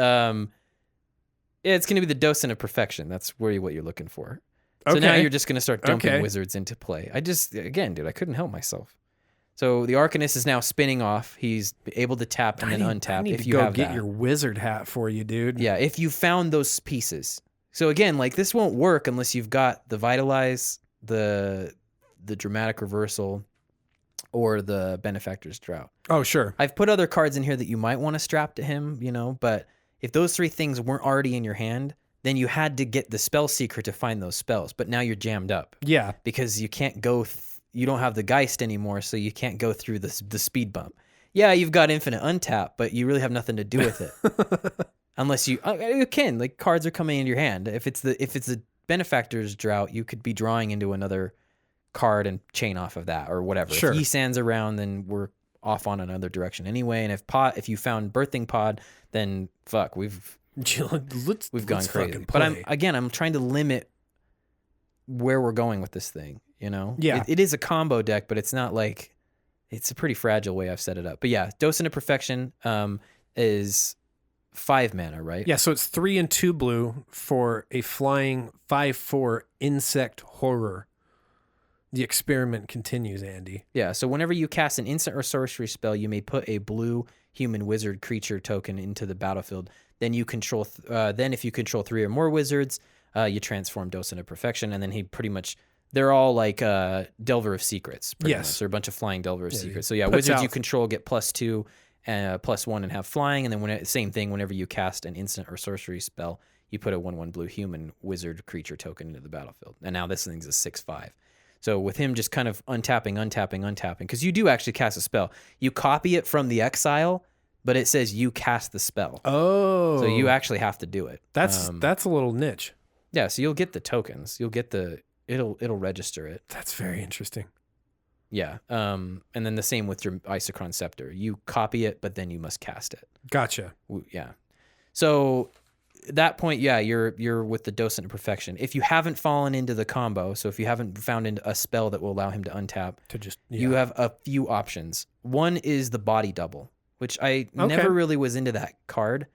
it's going to be the Docent of Perfection. That's what you're looking for. So now you're just going to start dumping wizards into play. Again, dude, I couldn't help myself. So the Arcanist is now spinning off. He's able to tap and then untap. I need if to you go have get that. your wizard hat for you, dude. Yeah, if you found those pieces. So again, like this won't work unless you've got the Vitalize, the Dramatic Reversal, or the Benefactor's Drought. Oh, sure. I've put other cards in here that you might want to strap to him, but if those 3 things weren't already in your hand, then you had to get the Spell Seeker to find those spells. But now you're jammed up. Yeah. Because you can't go, you don't have the Geist anymore, so you can't go through the speed bump. Yeah, you've got infinite untap, but you really have nothing to do with it. Unless you can. Like, cards are coming into your hand. If it's the Benefactor's Drought, you could be drawing into another card and chain off of that or whatever. Sure. If Ysan's around, then we're off on another direction anyway. And if you found Birthing Pod, then fuck, we've gone crazy. But I'm trying to limit where we're going with this thing, Yeah. It is a combo deck, but it's not like, it's a pretty fragile way I've set it up. But yeah, Docent of Perfection is 5 mana, right? Yeah, so it's 3 and 2 blue for a flying 5/4 insect horror. The experiment continues, Andy. Yeah, so whenever you cast an instant or sorcery spell, you may put a blue human wizard creature token into the battlefield. Then you control. Then if you control 3 or more wizards, you transform Docent of Perfection, and then they're all like Delver of Secrets. Yes, they're a bunch of flying Delver of Secrets. So yeah, wizards you control get +2 and +1 and have flying, and then same thing. Whenever you cast an instant or sorcery spell, you put a 1/1 blue human wizard creature token into the battlefield. And now this thing's a 6/5. So with him just kind of untapping, because you do actually cast a spell. You copy it from the exile, but it says you cast the spell. Oh. So you actually have to do it. That's a little niche. Yeah, so you'll get the tokens. You'll get it'll register it. That's very interesting. Yeah. And then the same with your Isochron Scepter. You copy it, but then you must cast it. Gotcha. Yeah. So at that point, yeah, you're with the Docent of Perfection. If you haven't fallen into the combo, so if you haven't found a spell that will allow him to untap, you have a few options. One is the Body Double, which I never really was into that card.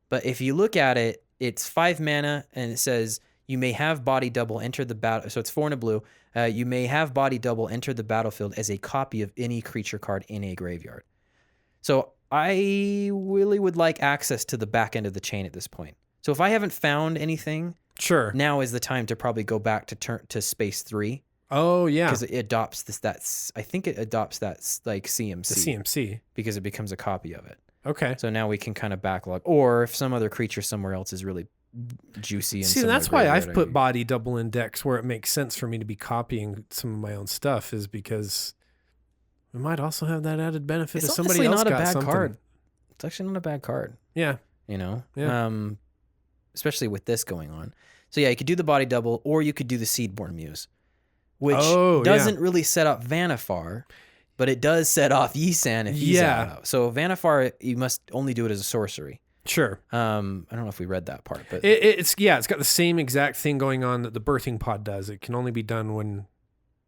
But if you look at it, it's 5 mana, and it says you may have Body Double enter the battle. So it's 4 and a blue. You may have Body Double enter the battlefield as a copy of any creature card in a graveyard. So I really would like access to the back end of the chain at this point. So if I haven't found anything, sure, now is the time to probably go back to space 3. Oh yeah, because it adopts I think it adopts that like CMC. The CMC, because it becomes a copy of it. Okay. So now we can kind of backlog, or if some other creature somewhere else is really juicy. And see, that's why I've put Body Double in decks where it makes sense for me to be copying some of my own stuff, is because we might also have that added benefit of somebody else got something. Card. It's actually not a bad card. Yeah. You know? Yeah. Especially with this going on. So yeah, you could do the Body Double, or you could do the Seedborn Muse, which doesn't really set up Vannifar, but it does set off Yisan if he's out. So Vannifar, you must only do it as a sorcery. Sure. I don't know if we read that part, but it's got the same exact thing going on that the Birthing Pod does. It can only be done when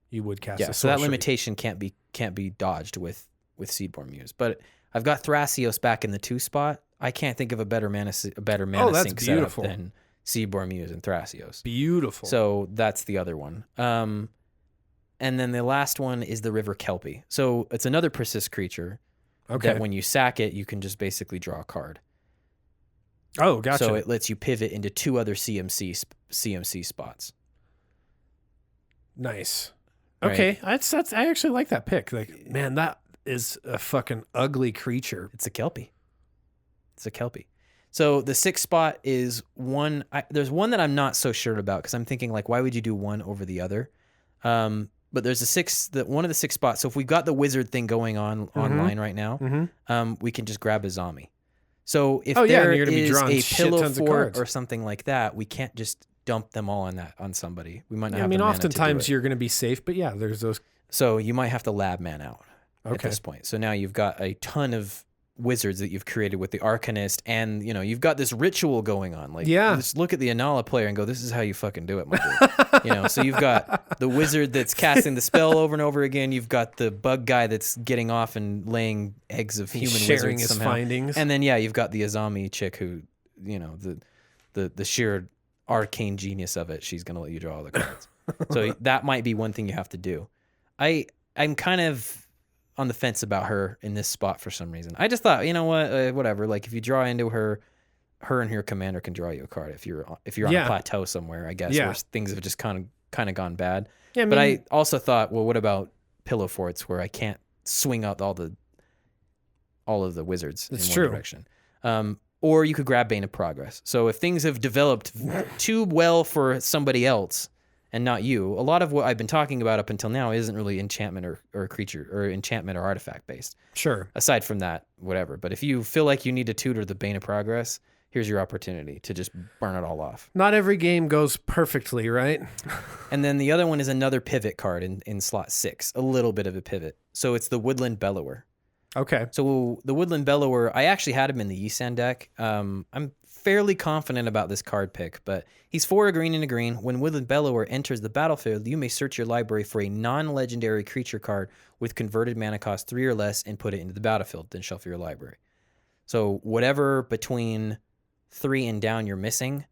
you would cast a sorcery. So that limitation can't be dodged with Seedborn Muse. But I've got Thrasios back in the 2 spot. I can't think of a better mana sync setup than Seedborn Muse and Thrasios. Beautiful. So that's the other one. And then the last one is the River Kelpie. So it's another persist creature that when you sack it, you can just basically draw a card. Oh, gotcha. So it lets you pivot into 2 other CMC spots. Nice. Right? Okay, that's I actually like that pick. Like, man, that is a fucking ugly creature. It's a Kelpie. So the 6th spot is one. There's one that I'm not so sure about, because I'm thinking, like, why would you do one over the other? But there's one of the 6 spots. So if we've got the wizard thing going on online right now, we can just grab a zombie. So if there is a pillow fort or something like that, we can't just dump them all on somebody. We might not. I mean, oftentimes you're going to be safe, but yeah, there's those. So you might have to lab man out at this point. So now you've got a ton of wizards that you've created with the Arcanist, and you've got this ritual going on. Like, just look at the Anala player and go, "This is how you fucking do it, my dude." So you've got the wizard that's casting the spell over and over again. You've got the bug guy that's getting off and laying eggs of human sharing wizards his somehow. findings, and then you've got the Azami chick who, the sheer arcane genius of it. She's gonna let you draw all the cards. So that might be one thing you have to do. I'm kind of on the fence about her in this spot for some reason. I just thought, whatever. Like, if you draw into her and your commander can draw you a card if you're on a plateau somewhere, I guess, where things have just kind of gone bad. Yeah, but I also thought, well, what about pillow forts where I can't swing out all of the wizards in one direction? Or you could grab Bane of Progress. So if things have developed too well for somebody else and not you, a lot of what I've been talking about up until now isn't really enchantment or creature or enchantment or artifact based. Sure. Aside from that, whatever. But if you feel like you need to tutor the Bane of Progress, here's your opportunity to just burn it all off. Not every game goes perfectly, right? And then the other one is another pivot card in slot 6, a little bit of a pivot. So it's the Woodland Bellower. Okay. So the Woodland Bellower, I actually had him in the Yisan deck. I'm fairly confident about this card pick, but he's 4 a green and a green. When Woodland Bellower enters the battlefield, you may search your library for a non-legendary creature card with converted mana cost 3 or less and put it into the battlefield, then shuffle your library. So whatever between 3 and down you're missing.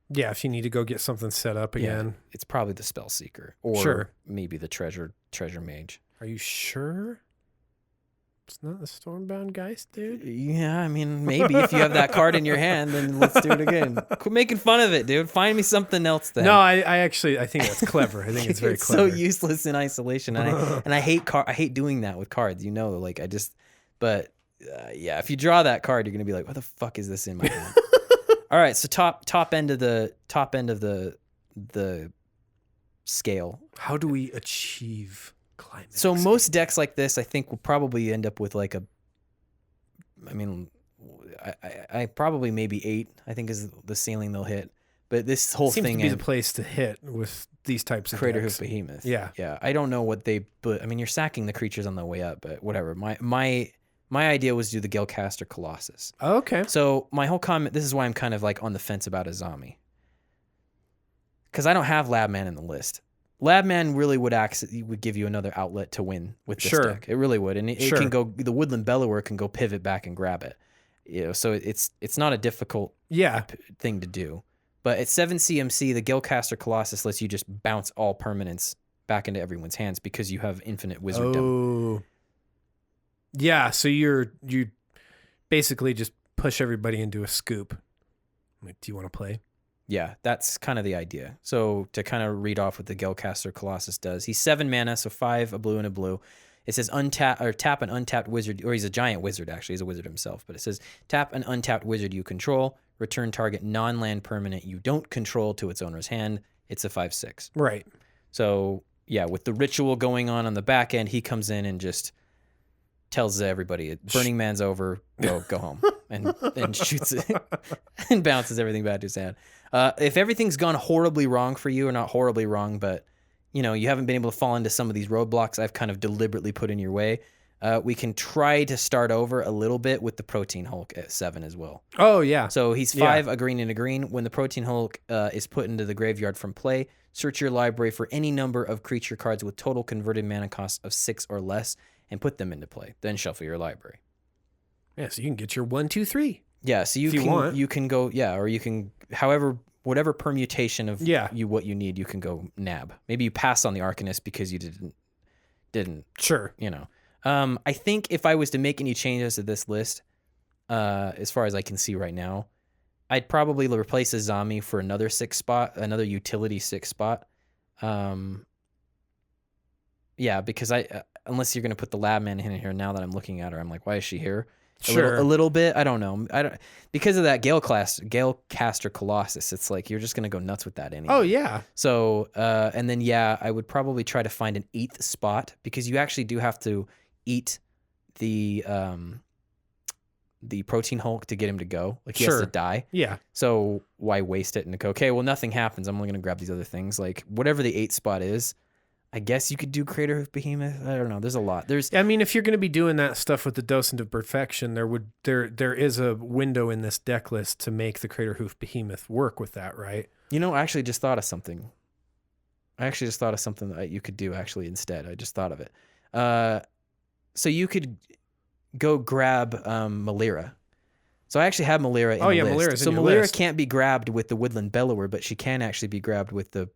Yeah, if you need to go get something set up again. It's probably the Spell Seeker or maybe the Treasure Mage. Are you sure? It's not the Stormbound Geist, dude? Yeah, I mean, maybe if you have that card in your hand, then let's do it again. Quit making fun of it, dude. Find me something else then. No, I think that's clever. I think it's very clever. So useless in isolation. And I hate doing that with cards, but if you draw that card, you're going to be like, what the fuck is this in my hand? All right, so top end of the scale. How do we achieve climax? So most decks like this, I think, will probably end up with I probably maybe 8. I think is the ceiling they'll hit. But this whole Seems thing to be the place to hit with these types of Crater decks. Hoof Behemoth. Yeah. Yeah. I don't know what they, but I mean, you're sacking the creatures on the way up, but whatever. My idea was to do the Galecaster Colossus. Oh, okay. So my whole comment, this is why I'm kind of like on the fence about Azami. Because I don't have Labman in the list. Labman really would give you another outlet to win with this Sure. deck. It really would. And it Sure. can go, the Woodland Bellower can go pivot back and grab it. You know, so it's not a difficult Yeah. thing to do. But at 7 CMC, the Galecaster Colossus lets you just bounce all permanents back into everyone's hands because you have infinite wizarddom. Oh. Yeah, so you basically just push everybody into a scoop. Like, do you want to play? Yeah, that's kind of the idea. So to kind of read off what the Galecaster Colossus does, he's 7 mana, so 5, a blue and a blue. It says tap an untapped wizard, or he's a giant wizard actually, he's a wizard himself, but it says tap an untapped wizard you control, return target non-land permanent you don't control to its owner's hand. It's a 5/6. Right. So yeah, with the ritual going on the back end, he comes in and just tells everybody, Burning Man's over, go home, and shoots it and bounces everything back to his hand. If everything's gone horribly wrong for you, or not horribly wrong, but you know, you haven't been able to fall into some of these roadblocks I've kind of deliberately put in your way, we can try to start over a little bit with the Protein Hulk at 7 as well. Oh, yeah. So he's 5, a green and a green. When the Protein Hulk is put into the graveyard from play, search your library for any number of creature cards with total converted mana cost of 6 or less and put them into play. Then shuffle your library. Yeah, so you can get your 1, 2, 3. Yeah, so If you want. you can go, or you can, whatever permutation of what you need, you can go nab. Maybe you pass on the Arcanist because you didn't. Sure. You know. I think if I was to make any changes to this list, as far as I can see right now, I'd probably replace Azami for another 6 spot, another utility 6 spot. Yeah, because unless you're going to put the Labman in here now that I'm looking at her, I'm like, why is she here? Sure. A little bit. I don't know. Because of that Galecaster Colossus, it's like you're just going to go nuts with that anyway. Oh, yeah. So, and then, I would probably try to find an 8th spot because you actually do have to eat the Protein Hulk to get him to go. Like, he has to die. Yeah. So why waste it and go, okay, well, nothing happens. I'm only going to grab these other things. Like, whatever the 8th spot is, I guess you could do Crater Hoof Behemoth. I don't know. There's a lot. I mean, if you're going to be doing that stuff with the Docent of Perfection, there is a window in this deck list to make the Crater Hoof Behemoth work with that, right? You know, I actually just thought of something. That you could do actually instead. I just thought of it. So you could go grab Malira. So I actually have Malira in the list. Malira's in your Malira list. can't be grabbed with the Woodland Bellower, but she can actually be grabbed with the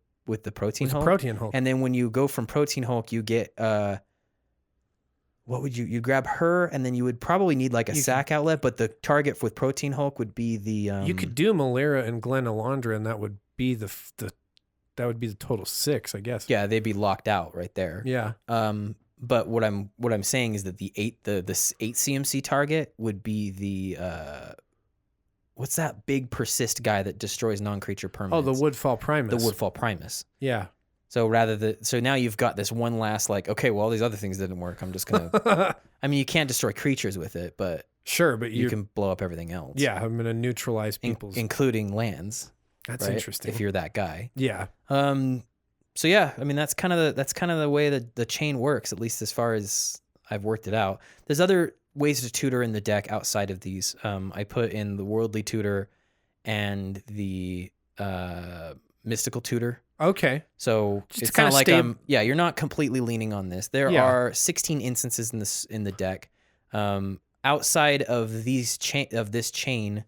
Protein Hulk. Protein Hulk. And then when you go from Protein Hulk, you get what would you grab her, and then you would probably need like a sack outlet, but the target with Protein Hulk would be the you could do Malira and Glen Elandra, and that would be the total 6, I guess. Yeah, they'd be locked out right there. Yeah. But what I'm saying is that the 8 CMC target would be the what's that big persist guy that destroys non-creature permanents? Oh, the Woodfall Primus. The Woodfall Primus. Yeah. So so now you've got this one last like, okay, well, all these other things didn't work. I'm just gonna. I mean, you can't destroy creatures with it, but sure, but you can blow up everything else. Yeah, I'm gonna neutralize people's, including lands. That's right? interesting. If you're that guy. Yeah. So yeah, I mean that's kind of the way that the chain works, at least as far as I've worked it out. There's other ways to tutor in the deck outside of these. I put in the Worldly Tutor and the Mystical Tutor. Okay. So it's kind of like you're not completely leaning on this. There are 16 instances in the deck. Outside of this chain,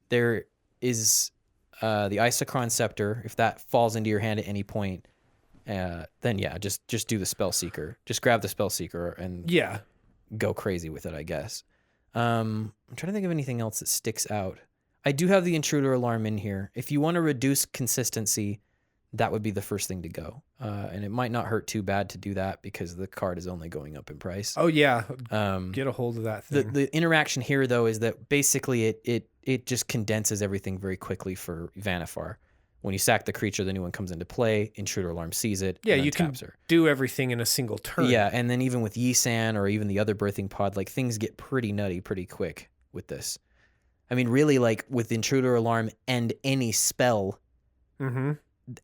there is the Isochron Scepter. If that falls into your hand at any point, then just do the Spell Seeker. Just grab the Spell Seeker and go crazy with it, I guess. I'm trying to think of anything else that sticks out. I do have the Intruder Alarm in here. If you want to reduce consistency, that would be the first thing to go. And it might not hurt too bad to do that because the card is only going up in price. Oh, yeah. Get a hold of that thing. The interaction here, though, is that basically it just condenses everything very quickly for Vannifar. When you sack the creature, the new one comes into play. Intruder Alarm sees it. Yeah, and you can do everything in a single turn. Yeah, and then even with Yisan or even the other Birthing Pod, like things get pretty nutty pretty quick with this. I mean, really, like with Intruder Alarm and any spell Mm-hmm.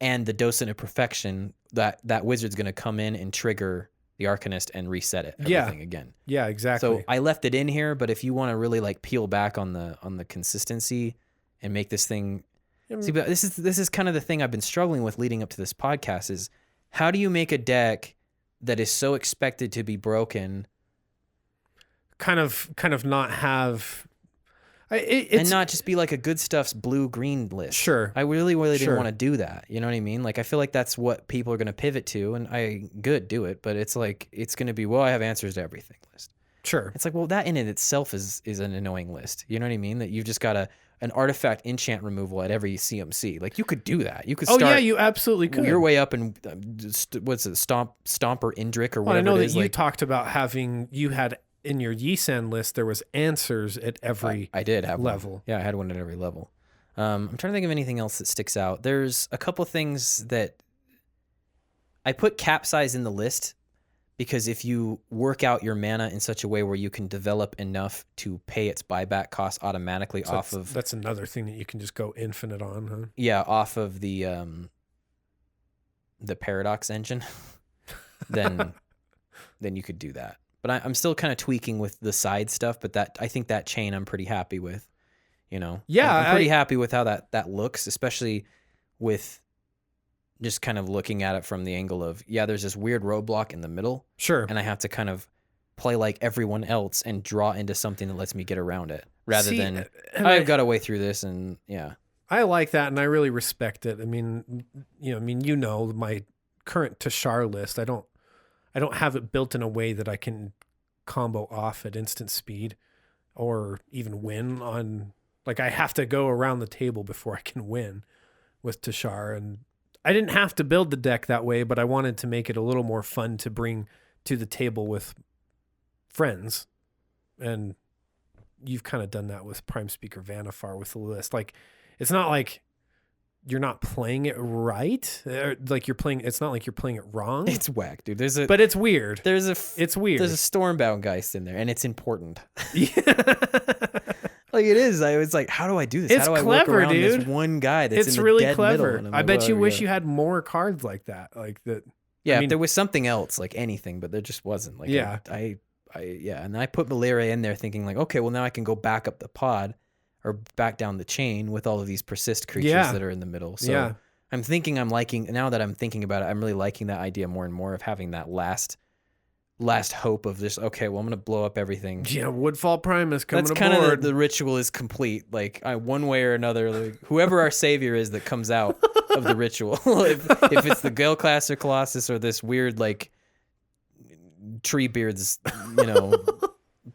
and the Docent of Perfection, that wizard's going to come in and trigger the Arcanist and reset everything again. Yeah, exactly. So I left it in here, but if you want to really like peel back on the consistency and make this thing, see, but this is kind of the thing I've been struggling with leading up to this podcast is how do you make a deck that is so expected to be broken, kind of not have, and not just be like a good stuff's blue-green list. Sure. I really didn't Sure. want to do that. You know what I mean? Like I feel like that's what people are going to pivot to, and do it, but it's like it's going to be, well, I have answers to everything list. Sure. It's like, well, that in it itself is an annoying list. You know what I mean? That you've just got an artifact enchant removal at every CMC. Like you could do that. You could start. Oh yeah, you absolutely could. Your way up and what's it, Stomper Indrik or Well, I whatever know it that is. you Like, talked about you had in your Yisan list there was answers at every I did have level. One. Yeah, I had one at every level. I'm trying to think of anything else that sticks out. There's a couple things that I put capsize in the list because if you work out your mana in such a way where you can develop enough to pay its buyback cost automatically So that's another thing that you can just go infinite on, huh? Yeah, off of the Paradox engine, then you could do that. But I'm still kind of tweaking with the side stuff. But I think that chain I'm pretty happy with. You know, Yeah, I'm pretty happy with how that looks, especially with just kind of looking at it from the angle of there's this weird roadblock in the middle, Sure. and I have to kind of play like everyone else and draw into something that lets me get around it, rather than I've got a way through this, and I like that, and I really respect it. I mean, my current Tashar list. I don't have it built in a way that I can combo off at instant speed, or even win on. Like I have to go around the table before I can win with Tashar, and I didn't have to build the deck that way, but I wanted to make it a little more fun to bring to the table with friends, and you've kind of done that with Prime Speaker Vannifar with the list. Like it's not like you're not playing it right. Like it's not like you're playing it wrong. it's whack, dude. But it's weird. It's weird. There's a Stormbound Geist in there, and it's important. Yeah. Like it is. I was like, how do I do this? It's how do I clever, work around dude. this one guy that's It's in the really dead clever. middle? And I'm I like, bet well, you wish yeah. you had more cards like that. Like that. Yeah, I mean, if there was something else, like anything, but there just wasn't. Like Yeah. I and I put Valeria in there thinking like, okay, well now I can go back up the pod or back down the chain with all of these persist creatures Yeah. that are in the middle. So Yeah. I'm thinking now that I'm thinking about it, I'm really liking that idea more and more of having that last hope of just, okay, well I'm gonna blow up everything. Yeah, Woodfall Prime is coming That's aboard. kind of the ritual is complete. Like one way or another, like, whoever our savior is that comes out of the ritual, if it's the Gale Class or Colossus or this weird like Treebeard's,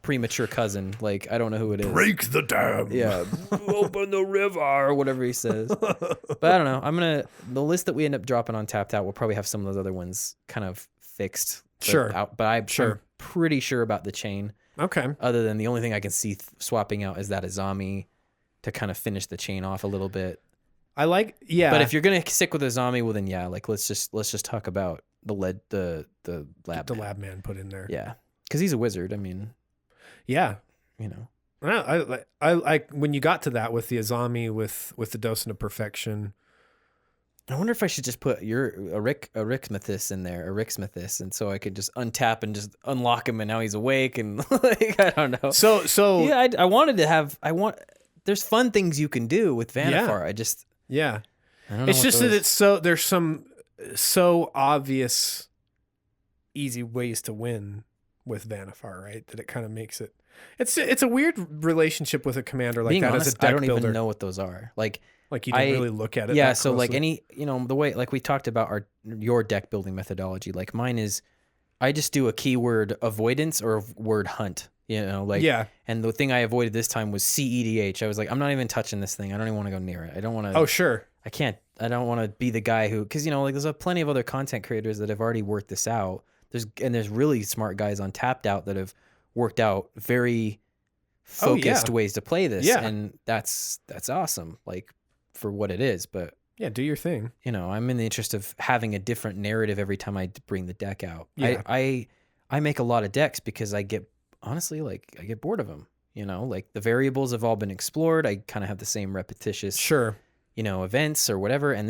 premature cousin, like I don't know who it is. Break the dam. Yeah, open the river or whatever he says. But I don't know. The list that we end up dropping on Tapped Out will probably have some of those other ones kind of fixed. Sure. But I'm pretty sure about the chain. Okay. Other than the only thing I can see swapping out is that Azami to kind of finish the chain off a little bit. I like, yeah. But if you're gonna stick with Azami, well then like let's just talk about the lab. the lab man put in there. Yeah, because he's a wizard. I mean, Yeah. I like when you got to that with the Azami with the Docent of Perfection. I wonder if I should just put your Arixmethes in there, Arixmethes, and so I could just untap and just unlock him, and now he's awake, and like I don't know. So yeah, I wanted to have. There's fun things you can do with Vannifar. Yeah. I don't know. It's just that there's some so obvious easy ways to win with Vannifar, right? That it kind of makes it. It's a weird relationship with a commander like Being that honest, as a deck I don't builder. even know what those are. Like you didn't really look at it. Yeah, that so like closely. the way like we talked about your deck building methodology. Like mine is, I just do a keyword avoidance or a word hunt. Yeah. And the thing I avoided this time was CEDH. I was like, I'm not even touching this thing. I don't even want to go near it. I don't want to. Oh sure. I can't. I don't want to be the guy who, because like there's plenty of other content creators that have already worked this out. There's really smart guys on Tapped Out that have worked out very focused ways to play this, and that's awesome. Like for what it is, but yeah, do your thing. I'm in the interest of having a different narrative every time I bring the deck out. Yeah. I make a lot of decks because I get bored of them. You know, like the variables have all been explored. I kind of have the same repetitious, Sure. you know, events or whatever. And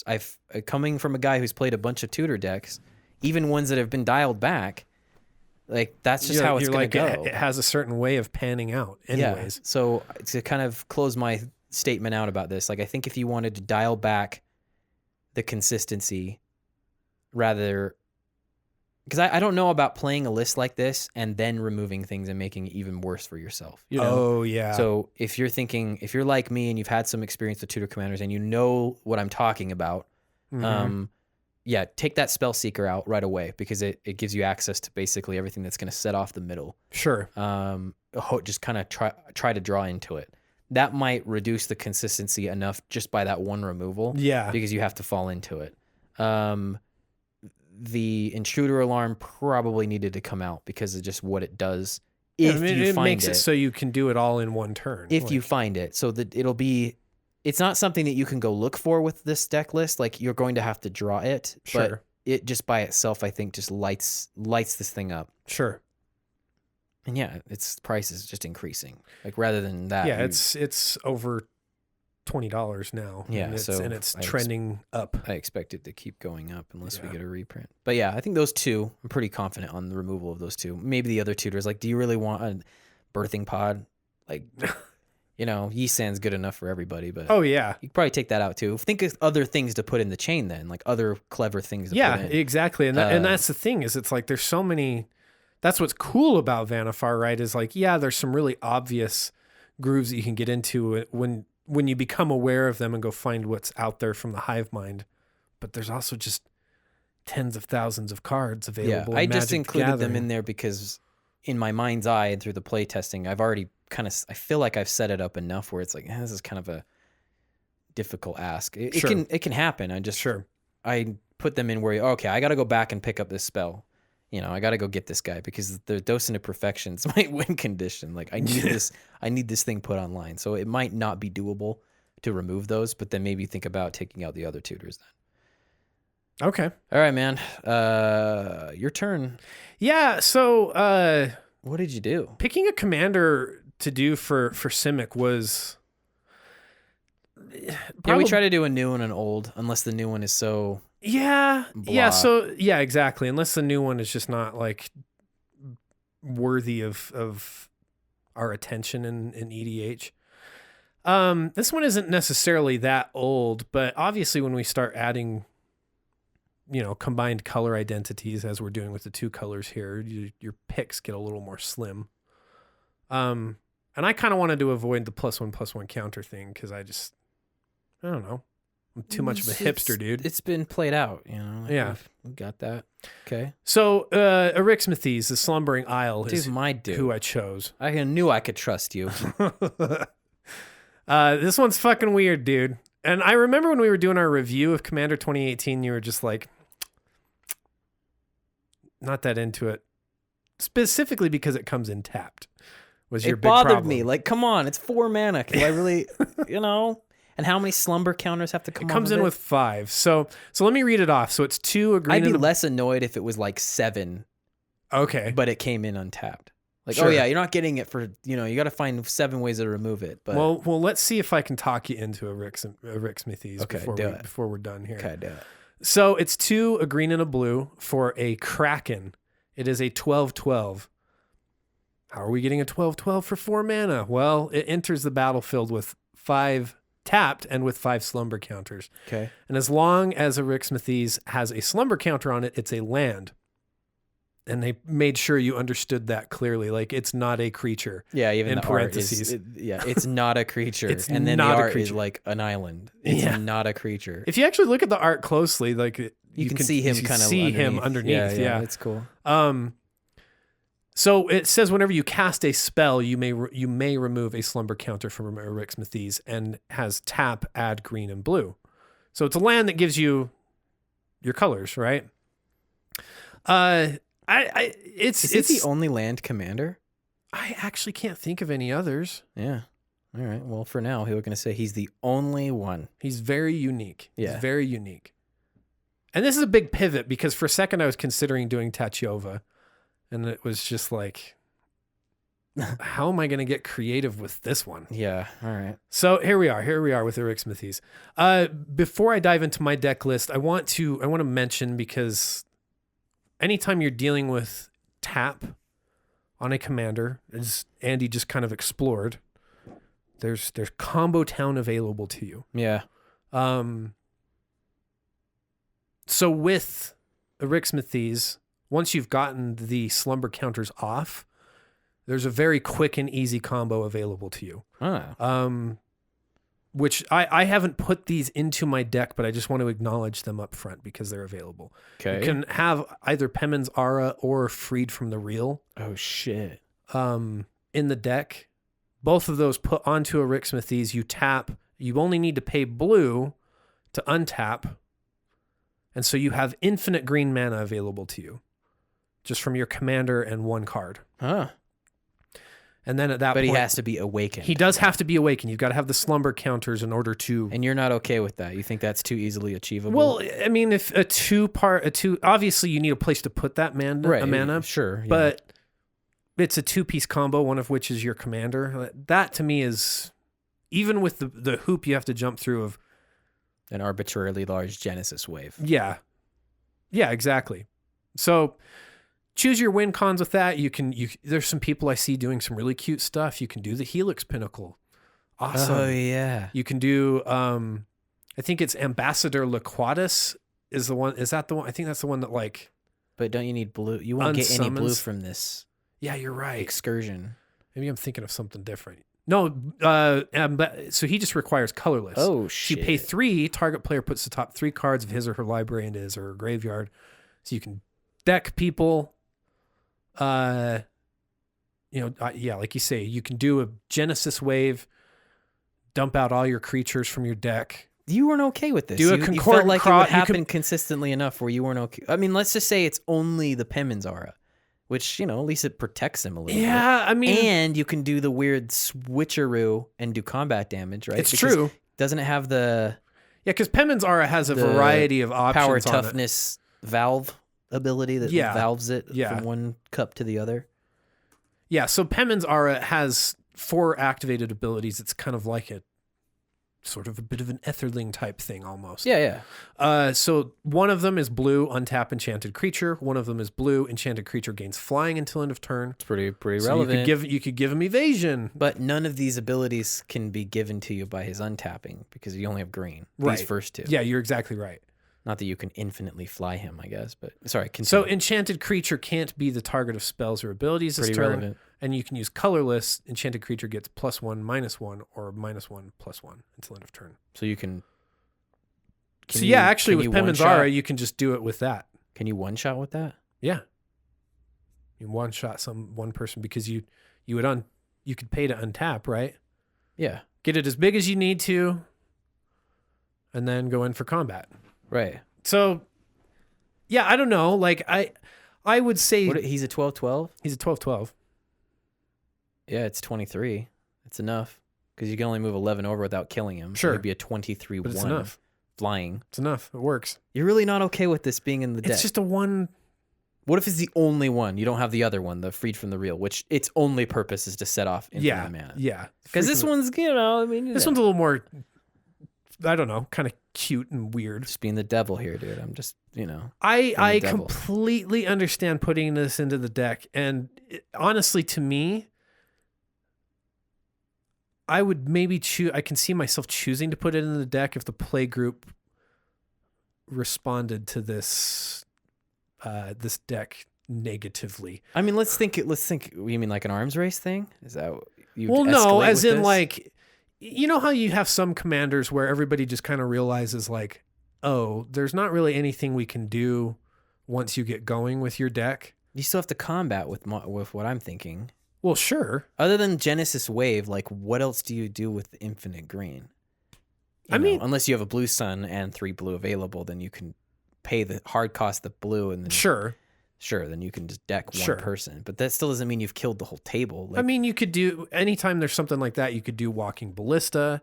I've coming from a guy who's played a bunch of tutor decks, even ones that have been dialed back. Like that's just how it's going to go. It has a certain way of panning out anyways. Yeah. So to kind of close my statement out about this, like I think if you wanted to dial back the consistency rather, because I don't know about playing a list like this and then removing things and making it even worse for yourself. You know? Oh, yeah. So if you're like me and you've had some experience with tutor commanders and you know what I'm talking about, yeah, take that spell seeker out right away because it gives you access to basically everything that's going to set off the middle. Sure. Just kind of try to draw into it. That might reduce the consistency enough just by that one removal. Yeah. Because you have to fall into it. The intruder alarm probably needed to come out because of just what it does. If you it find makes it so you can do it all in one turn. If you find it, so that it's not something that you can go look for with this deck list. Like you're going to have to draw it, Sure. but it just by itself, I think, just lights this thing up. Sure. And yeah, its price is just increasing. Like rather than that, Yeah, it's over $20 now. Yeah, and it's trending up. I expect it to keep going up unless we get a reprint. But yeah, I think those two, I'm pretty confident on the removal of those two. Maybe the other tutors, like, do you really want a birthing pod? Like, you know, Yi-San's good enough for everybody, but oh yeah, you could probably take that out too. Think of other things to put in the chain then, like other clever things to put in. Yeah, exactly. And that's the thing is it's like there's so many. That's what's cool about Vannifar, right? Is like, yeah, there's some really obvious grooves that you can get into when you become aware of them and go find what's out there from the hive mind. But there's also just tens of thousands of cards available. Yeah, I just Magic included them Gathering. in there because in my mind's eye and through the play testing, I've already I feel like I've set it up enough where it's like, this is kind of a difficult ask. It can happen. I put them in where, okay, I got to go back and pick up this spell. You know, I got to go get this guy because the Docent of Perfection's my win condition. Like I need this thing put online. So it might not be doable to remove those, but then maybe think about taking out the other tutors then. Okay. All right, man. Your turn. Yeah. So What did you do? picking a commander to do for Simic was. Yeah, we try to do a new and an old, unless the new one is so. Yeah. Blah. Yeah. So yeah, exactly. Unless the new one is just not like worthy of our attention in EDH. This one isn't necessarily that old, but obviously when we start adding, combined color identities as we're doing with the two colors here, your picks get a little more slim. And I kind of wanted to avoid the +1/+1 counter thing because I don't know. I'm too much of a hipster, dude. It's been played out, Like Yeah. we've got that. Okay. So, Arixmethes, the Slumbering Isle, is Dude, my dude. who I chose. I knew I could trust you. This one's fucking weird, dude. And I remember when we were doing our review of Commander 2018, you were just like, not that into it. Specifically because it comes in tapped. Was your It big bothered problem. me. Like, come on, it's 4 mana. Can I really, And how many slumber counters have to come? It comes off of in with 5. So let me read it off. So it's 2 green. I'd be and less annoyed if it was like 7, okay. but it came in untapped. Like, Sure. oh yeah, you're not getting it for, you got to find 7 ways to remove it. But Well, let's see if I can talk you into Arixmethes Okay, before we're done here. okay, do it. So it's 2, a green and a blue for a Kraken. It is a 12/12. How are we getting a 12/12 for 4 mana? Well, it enters the battlefield with 5 tapped and with 5 slumber counters. Okay. And as long as Arixmethes has a slumber counter on it, it's a land. And they made sure you understood that clearly. Like, it's not a creature. Yeah, even in the art parentheses. it's not a creature. It's and then not the a art is creature. like an island. It's Yeah. not a creature. If you actually look at the art closely, like You can see him kind of see him underneath. Yeah, it's cool. So it says whenever you cast a spell, you may remove a slumber counter from Arixmethes and has tap, add green and blue. So it's a land that gives you your colors, right? It's Is it the only land commander? I actually can't think of any others. Yeah. All right. Well, for now, we're going to say he's the only one. He's very unique. Yeah. He's very unique. And this is a big pivot because for a second I was considering doing Tachyova. And it was just like, how am I going to get creative with this one? Yeah. All right. So here we are with Arixmethes. Before I dive into my deck list, I want to mention, because anytime you're dealing with tap on a commander, as Andy just kind of explored, there's Combo Town available to you. Yeah. So with Arixmethes, once you've gotten the slumber counters off, there's a very quick and easy combo available to you. Which I haven't put these into my deck, but I just want to acknowledge them up front because they're available. Okay. You can have either Penman's Aura or Freed from the Real Oh shit. in the deck. Both of those put onto Arixmethes. You tap. You only need to pay blue to untap. And so you have infinite green mana available to you, just from your commander and one card. Huh. And then at that But point, he has to be awakened. he does have to be awakened. You've got to have the slumber counters in order to. And you're not okay with that. You think that's too easily achievable? Well, I mean, if a two, obviously you need a place to put that mana. Sure. Yeah. But it's a 2-piece combo, one of which is your commander. That to me is, even with the hoop you have to jump through of. An arbitrarily large Genesis wave. Yeah. Yeah, exactly. So choose your win cons with that. There's some people I see doing some really cute stuff. You can do the Helix Pinnacle. Awesome. Oh yeah. You can do I think it's Ambassador Laquatus is the one. Is that the one? I think that's the one that like. But don't you need blue? You won't get any blue Unsummons. from this Yeah, you're right. excursion. Maybe I'm thinking of something different. No, so he just requires colorless. Oh So shit. you pay 3, target player puts the top 3 cards of his or her library into his or her graveyard. So you can deck people. Yeah, like you say, you can do a Genesis wave, dump out all your creatures from your deck. You weren't okay with this. Do a You felt concordant like it cross- would you happen can- consistently enough where you weren't okay. I mean, let's just say it's only the Penman's Aura, which, at least it protects him a little bit. Yeah, I mean, And you can do the weird switcheroo and do combat damage, right? it's Because true. Doesn't it have the Yeah, because Penman's Aura has a the variety of options power on it. toughness valve ability that Yeah. valves it Yeah. from one cup to the other? Yeah, so Penman's Aura has 4 activated abilities. It's kind of like a sort of a bit of an Etherling type thing almost. Yeah, yeah. So one of them is blue, untap enchanted creature. One of them is blue, enchanted creature gains flying until end of turn. It's pretty So relevant. you could give him evasion. But none of these abilities can be given to you by his untapping because you only have green. Right. These first 2. Yeah, you're exactly right. Not that you can infinitely fly him, I guess, but sorry, So continue. enchanted creature can't be the target of spells or abilities this Pretty turn. relevant. And you can use colorless. Enchanted creature gets +1, -1, or -1, +1 until end of turn. So you can. So yeah, actually can with you Penman's one-shot- Aura, you can just do it with that. Can you one shot with that? Yeah. You one shot one person because you could pay to untap, right? Yeah. Get it as big as you need to, and then go in for combat. Right. So yeah, I don't know. Like I would say He's a 12/12? he's a 12/12. Yeah, it's 23. It's enough because you can only move 11 over without killing him. Sure. So it'd be a 23/1 But it's enough. flying. It's enough. It works. You're really not okay with this being in the deck. It's just a one. What if it's the only one? You don't have the other one, the Freed from the Real, which its only purpose is to set off infinite mana. Yeah. Because this one's, This one's a little more, I don't know, kind of cute and weird. just being the devil here, dude. I'm just, I the devil. completely understand putting this into the deck, and honestly, to me, I would maybe choose. I can see myself choosing to put it in the deck if the play group responded to this this deck negatively. I mean, let's think. You mean like an arms race thing? Is that what you? Well, no, as in like, you know how you have some commanders where everybody just kind of realizes like, oh, there's not really anything we can do once you get going with your deck. you still have to combat with what I'm thinking. Well, sure. Other than Genesis Wave, like what else do you do with infinite green? I mean, unless you have a blue sun and 3 blue available, then you can pay the hard cost of blue and then sure. then you can just deck Sure. one person. But that still doesn't mean you've killed the whole table. Like, I mean, you could do anytime there's something like that. You could do walking ballista,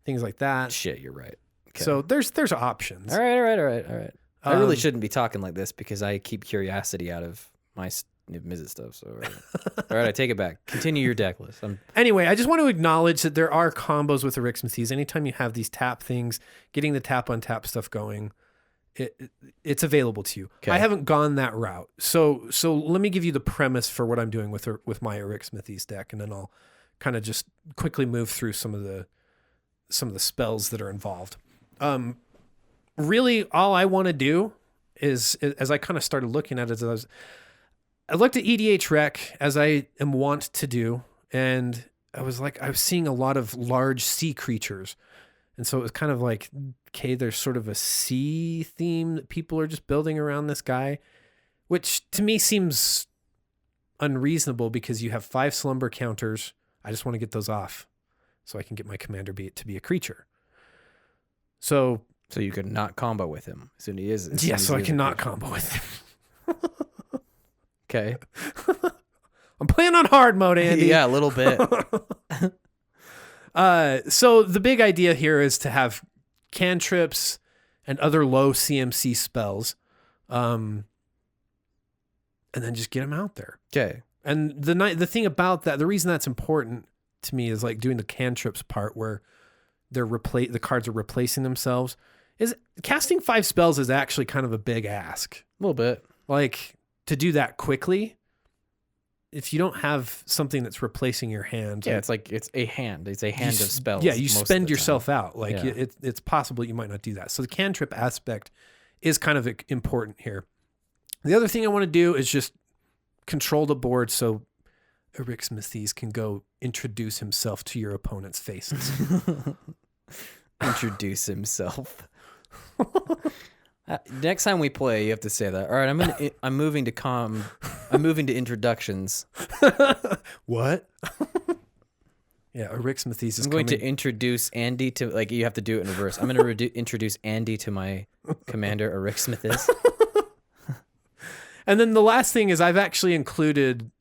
things like that. shit, you're right. Okay. So there's options. all right. I really Um, shouldn't be talking like this because I keep curiosity out of my Mizzet stuff. So all right, I take it back. Continue your deck list. Anyway, I just want to acknowledge that there are combos with Arixmethes. Anytime you have these tap things, getting the tap on tap stuff going, it's available to you. Okay. I haven't gone that route. So let me give you the premise for what I'm doing with my Arixmethes deck, and then I'll kind of just quickly move through some of the spells that are involved. Really, all I want to do is, as I kind of started looking at it, I looked at EDH Rec, as I am wont to do, and I was seeing a lot of large sea creatures. And so it was kind of like, okay, there's sort of a sea theme that people are just building around this guy, which to me seems unreasonable because you have 5 slumber counters. I just want to get those off so I can get my commander to be a creature. So you could not combo with him as soon as he is. Yeah, so I cannot combo with him. Okay. I'm playing on hard mode, Andy. Yeah, a little bit. So the big idea here is to have cantrips and other low CMC spells, and then just get them out there. Okay. And the thing about that, the reason that's important to me is like doing the cantrips part where the cards are replacing themselves. Is casting 5 spells is actually kind of a big ask. A little bit. Like to do that quickly. If you don't have something that's replacing your hand, yeah, it's a hand. It's a hand of spells. Yeah, you spend yourself time. out. Like Yeah. it's possible you might not do that. So the cantrip aspect is kind of important here. The other thing I want to do is just control the board so Arixmethes can go introduce himself to your opponent's faces. Introduce himself. Next time we play, you have to say that. All right, I'm moving to introductions. What? Yeah, Arixmethes is I'm going coming. to introduce Andy to, like, you have to do it in reverse. I'm going to introduce Andy to my commander, Arixmethes. And then the last thing is I've actually included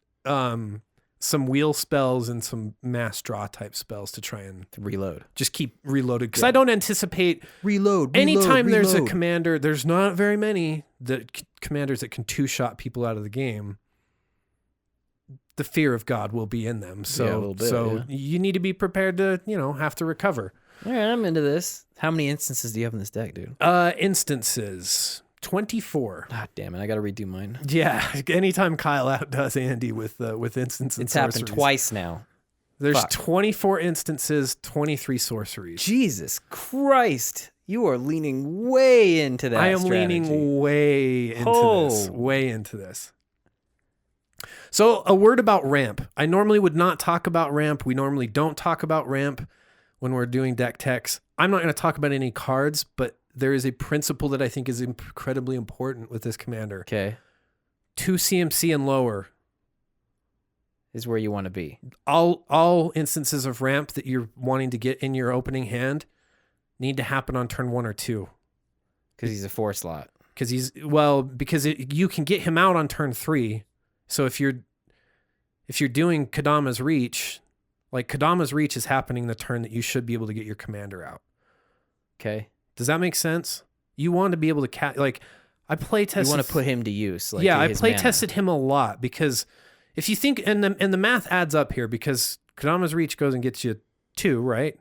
some wheel spells and some mass draw type spells to try and Reload. just keep reloaded. Because I don't anticipate Reload. anytime there's a commander, there's not very many commanders that can 2-shot people out of the game. The fear of God will be in them. So, Yeah, a little bit, you need to be prepared to, have to recover. All right, I'm into this. How many instances do you have in this deck, dude? Instances. 24. Ah, damn it! I got to redo mine. Yeah, anytime Kyle outdoes Andy with instants and It's happened sorceries. twice now. There's Fuck. 24 instances, 23 sorceries. Jesus Christ! You are leaning way into that. I am strategy. leaning way into this. So a word about ramp. I normally would not talk about ramp. We normally don't talk about ramp when we're doing deck techs. I'm not going to talk about any cards, but there is a principle that I think is incredibly important with this commander. Okay, 2 CMC and lower. is where you want to be. All instances of ramp that you're wanting to get in your opening hand need to happen on turn 1 or 2. Because he's a 4 slot. Because you can get him out on turn 3. So if you're doing Kadama's Reach, like Kadama's Reach is happening the turn that you should be able to get your commander out. Okay. Does that make sense? You want to be able to I play tested. You want to put him to use. Like, yeah, to I his play mana. tested him a lot because if you think and the math adds up here because Kadama's Reach goes and gets you 2, right?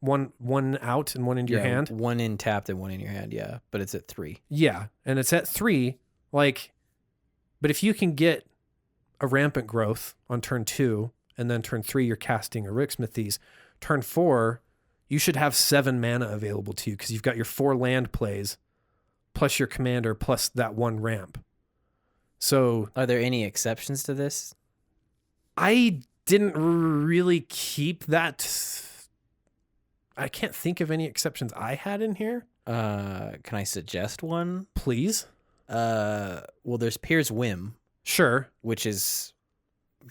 One out and 1 into your hand. 1 in tapped and 1 in your hand. Yeah, but it's at 3. Yeah, and it's at 3. But if you can get a rampant growth on turn 2, and then turn 3 you're casting Arixmethes, turn 4 you should have 7 mana available to you because you've got your 4 land plays, plus your commander, plus that 1 ramp. So Are there any exceptions to this? I didn't really keep that. I can't think of any exceptions I had in here. Can I suggest one? Please. Well, there's Pier's Whim, Sure. which is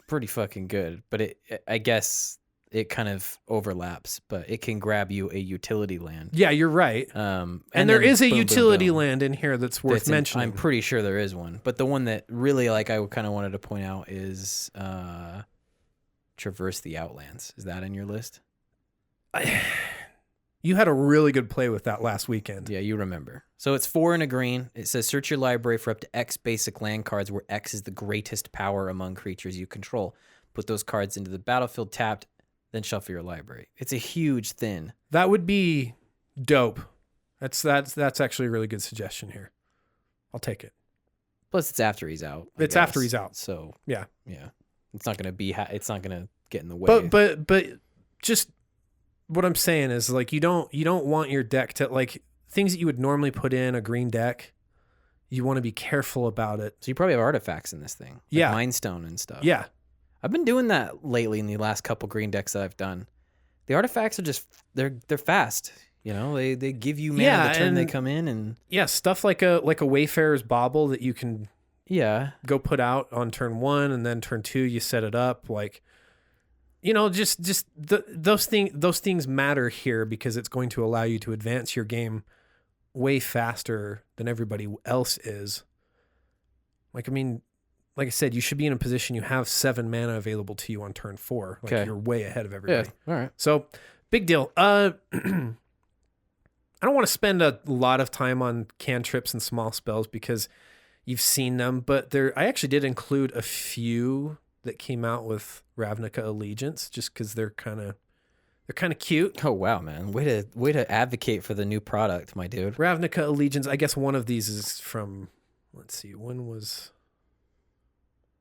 pretty fucking good, but I guess it kind of overlaps, but it can grab you a utility land. Yeah, you're right. And And there then is a boom, boom, utility boom. land in here that's worth mentioning. I'm pretty sure there is one, but the one that really I kind of wanted to point out is Traverse the Outlands. Is that in your list? You had a really good play with that last weekend. Yeah, you remember. So it's 4 and a green. It says search your library for up to X basic land cards where X is the greatest power among creatures you control. Put those cards into the battlefield tapped, then shuffle your library. It's a huge thin. That would be dope. That's actually a really good suggestion here. I'll take it. Plus, it's after he's out. It's after he's out. So yeah. It's not gonna be. It's not gonna get in the way. But just what I'm saying is like you don't want your deck to like things that you would normally put in a green deck. You want to be careful about it. So you probably have artifacts in this thing. Like yeah. Mind Stone and stuff. Yeah. I've been doing that lately in the last couple green decks that I've done. The artifacts are just they're fast. You know, they give you mana the turn they come in, and stuff like a Wayfarer's Bauble that you can go put out on turn 1, and then turn 2 you set it up. Like, you know, those things matter here because it's going to allow you to advance your game way faster than everybody else is. Like, I mean, like I said, you should be in a position you have 7 mana available to you on turn 4. Like you're way ahead of everybody. Yeah. All right. So big deal. I don't want to spend a lot of time on cantrips and small spells because you've seen them, but I actually did include a few that came out with Ravnica Allegiance just because they're kind of cute. Oh wow, man! Way to advocate for the new product, my dude. Ravnica Allegiance. I guess one of these is from. Let's see, when was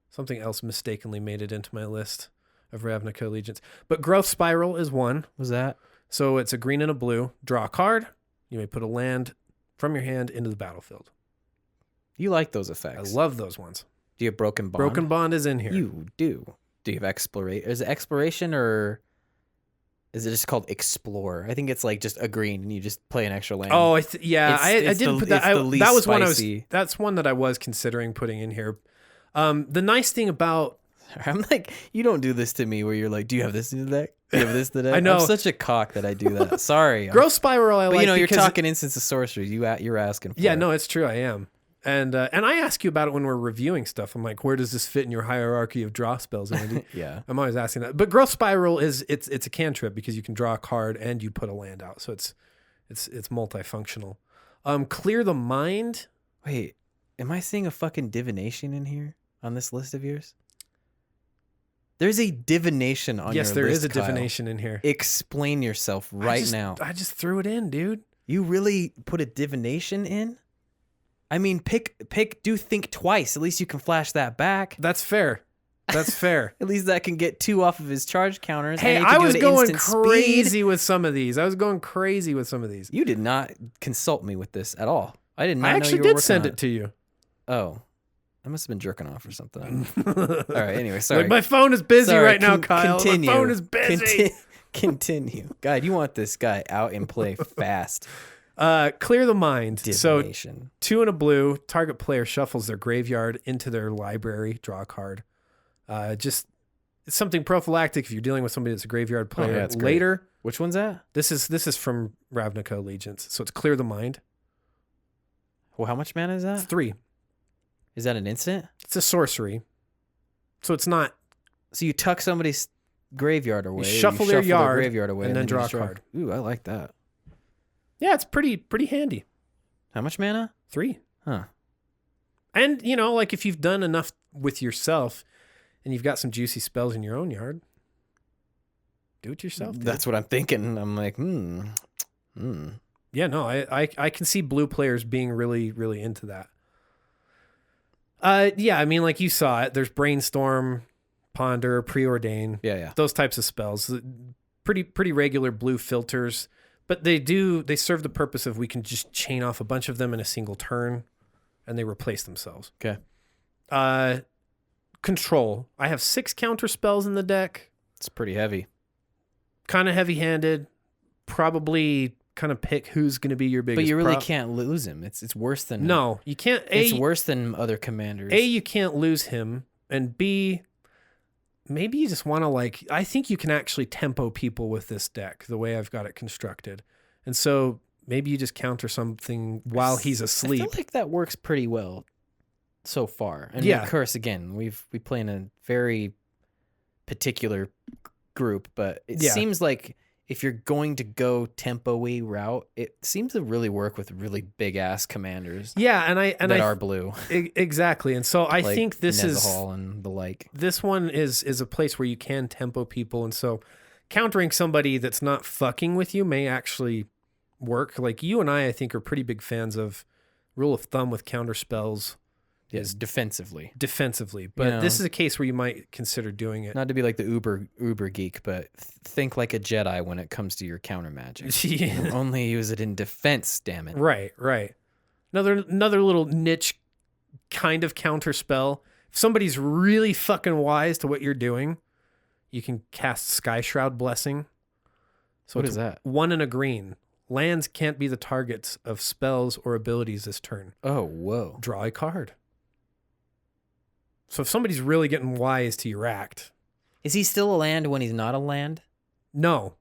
something else mistakenly made it into my list of Ravnica Allegiance? But Growth Spiral is one. Was that? So it's a green and a blue. Draw a card. You may put a land from your hand into the battlefield. You like those effects. I love those ones. Do you have Broken Bond? Broken Bond is in here. You do. Do you have Exploration? Is it Exploration or is it just called Explore? I think it's like just a green and you just play an extra land. Oh, I didn't put that. That was one that's one that I was considering putting in here. The nice thing about I'm like, you don't do this to me where you're like, do you have this in the deck? Do you have this in the deck? I know. I'm such a cock that I do that. Sorry. Growth Spiral, but you know, you're talking Instance of Sorcery. You're asking for Yeah, it. no, it's true. I am. And I ask you about it when we're reviewing stuff. I'm like, where does this fit in your hierarchy of draw spells, Andy? Yeah. I'm always asking that. But Growth Spiral it's a cantrip because you can draw a card and you put a land out. So it's multifunctional. Clear the Mind. Wait, am I seeing a fucking divination in here on this list of yours? There's a divination on your list. Yes, there is a Kyle. divination in here. Explain yourself now. I just threw it in, dude. You really put a divination in? I mean, do think twice. At least you can flash that back. That's fair. That's fair. At least that can get 2 off of his charge counters. Hey, I was going crazy with some of these. You did not consult me with this at all. I did not I know actually you were did send working it to you. Oh. I must have been jerking off or something. All right, anyway, sorry. Like, my phone is busy right now, Kyle. Continue. My phone is busy. Continue. God, you want this guy out and play fast. Clear the Mind. Divination. So 2 and a blue, target player shuffles their graveyard into their library, draw a card. It's something prophylactic if you're dealing with somebody that's a graveyard player later. Great. Which one's that? This is from Ravnica Allegiance. So it's Clear the Mind. Well, how much mana is that? It's 3. Is that an instant? It's a sorcery. So it's not. So you tuck somebody's graveyard away. You shuffle their graveyard away and then draw a card. Ooh, I like that. Yeah, it's pretty handy. How much mana? 3. Huh. And, you know, like if you've done enough with yourself and you've got some juicy spells in your own yard, do it yourself. Dude. That's what I'm thinking. I'm like, Yeah, no, I can see blue players being really, really into that. Yeah, I mean, like you saw it. There's Brainstorm, Ponder, Preordain. Yeah. Those types of spells. Pretty regular blue filters. But they serve the purpose of we can just chain off a bunch of them in a single turn and they replace themselves. Okay. Control. I have 6 counter spells in the deck. It's pretty heavy. Kind of heavy-handed. Probably kind of pick who's going to be your biggest But you really prop. can't lose him. It's worse than... No, you can't. It's worse than other commanders. A, you can't lose him. And B, maybe you just want to I think you can actually tempo people with this deck the way I've got it constructed. And so maybe you just counter something while he's asleep. I feel like that works pretty well so far. And yeah. Of course, again, we play in a very particular group, but it seems like if you're going to go tempo-y route, it seems to really work with really big ass commanders. Yeah, and I are blue. Exactly. And so I Like think this Nezahal and the like. this one is a place where you can tempo people, and so countering somebody that's not fucking with you may actually work. Like you and I think are pretty big fans of rule of thumb with counter spells. Yes, defensively. But You know, this is a case where you might consider doing it. Not to be like the uber geek, but think like a Jedi when it comes to your counter magic. Yeah. Only use it in defense, damn it. Right. Another little niche kind of counter spell. If somebody's really fucking wise to what you're doing, you can cast Sky Shroud Blessing. So What it's is that? 1 and a green. Lands can't be the targets of spells or abilities this turn. Oh, whoa. Draw a card. So if somebody's really getting wise to your act, Is he still a land when he's not a land? no,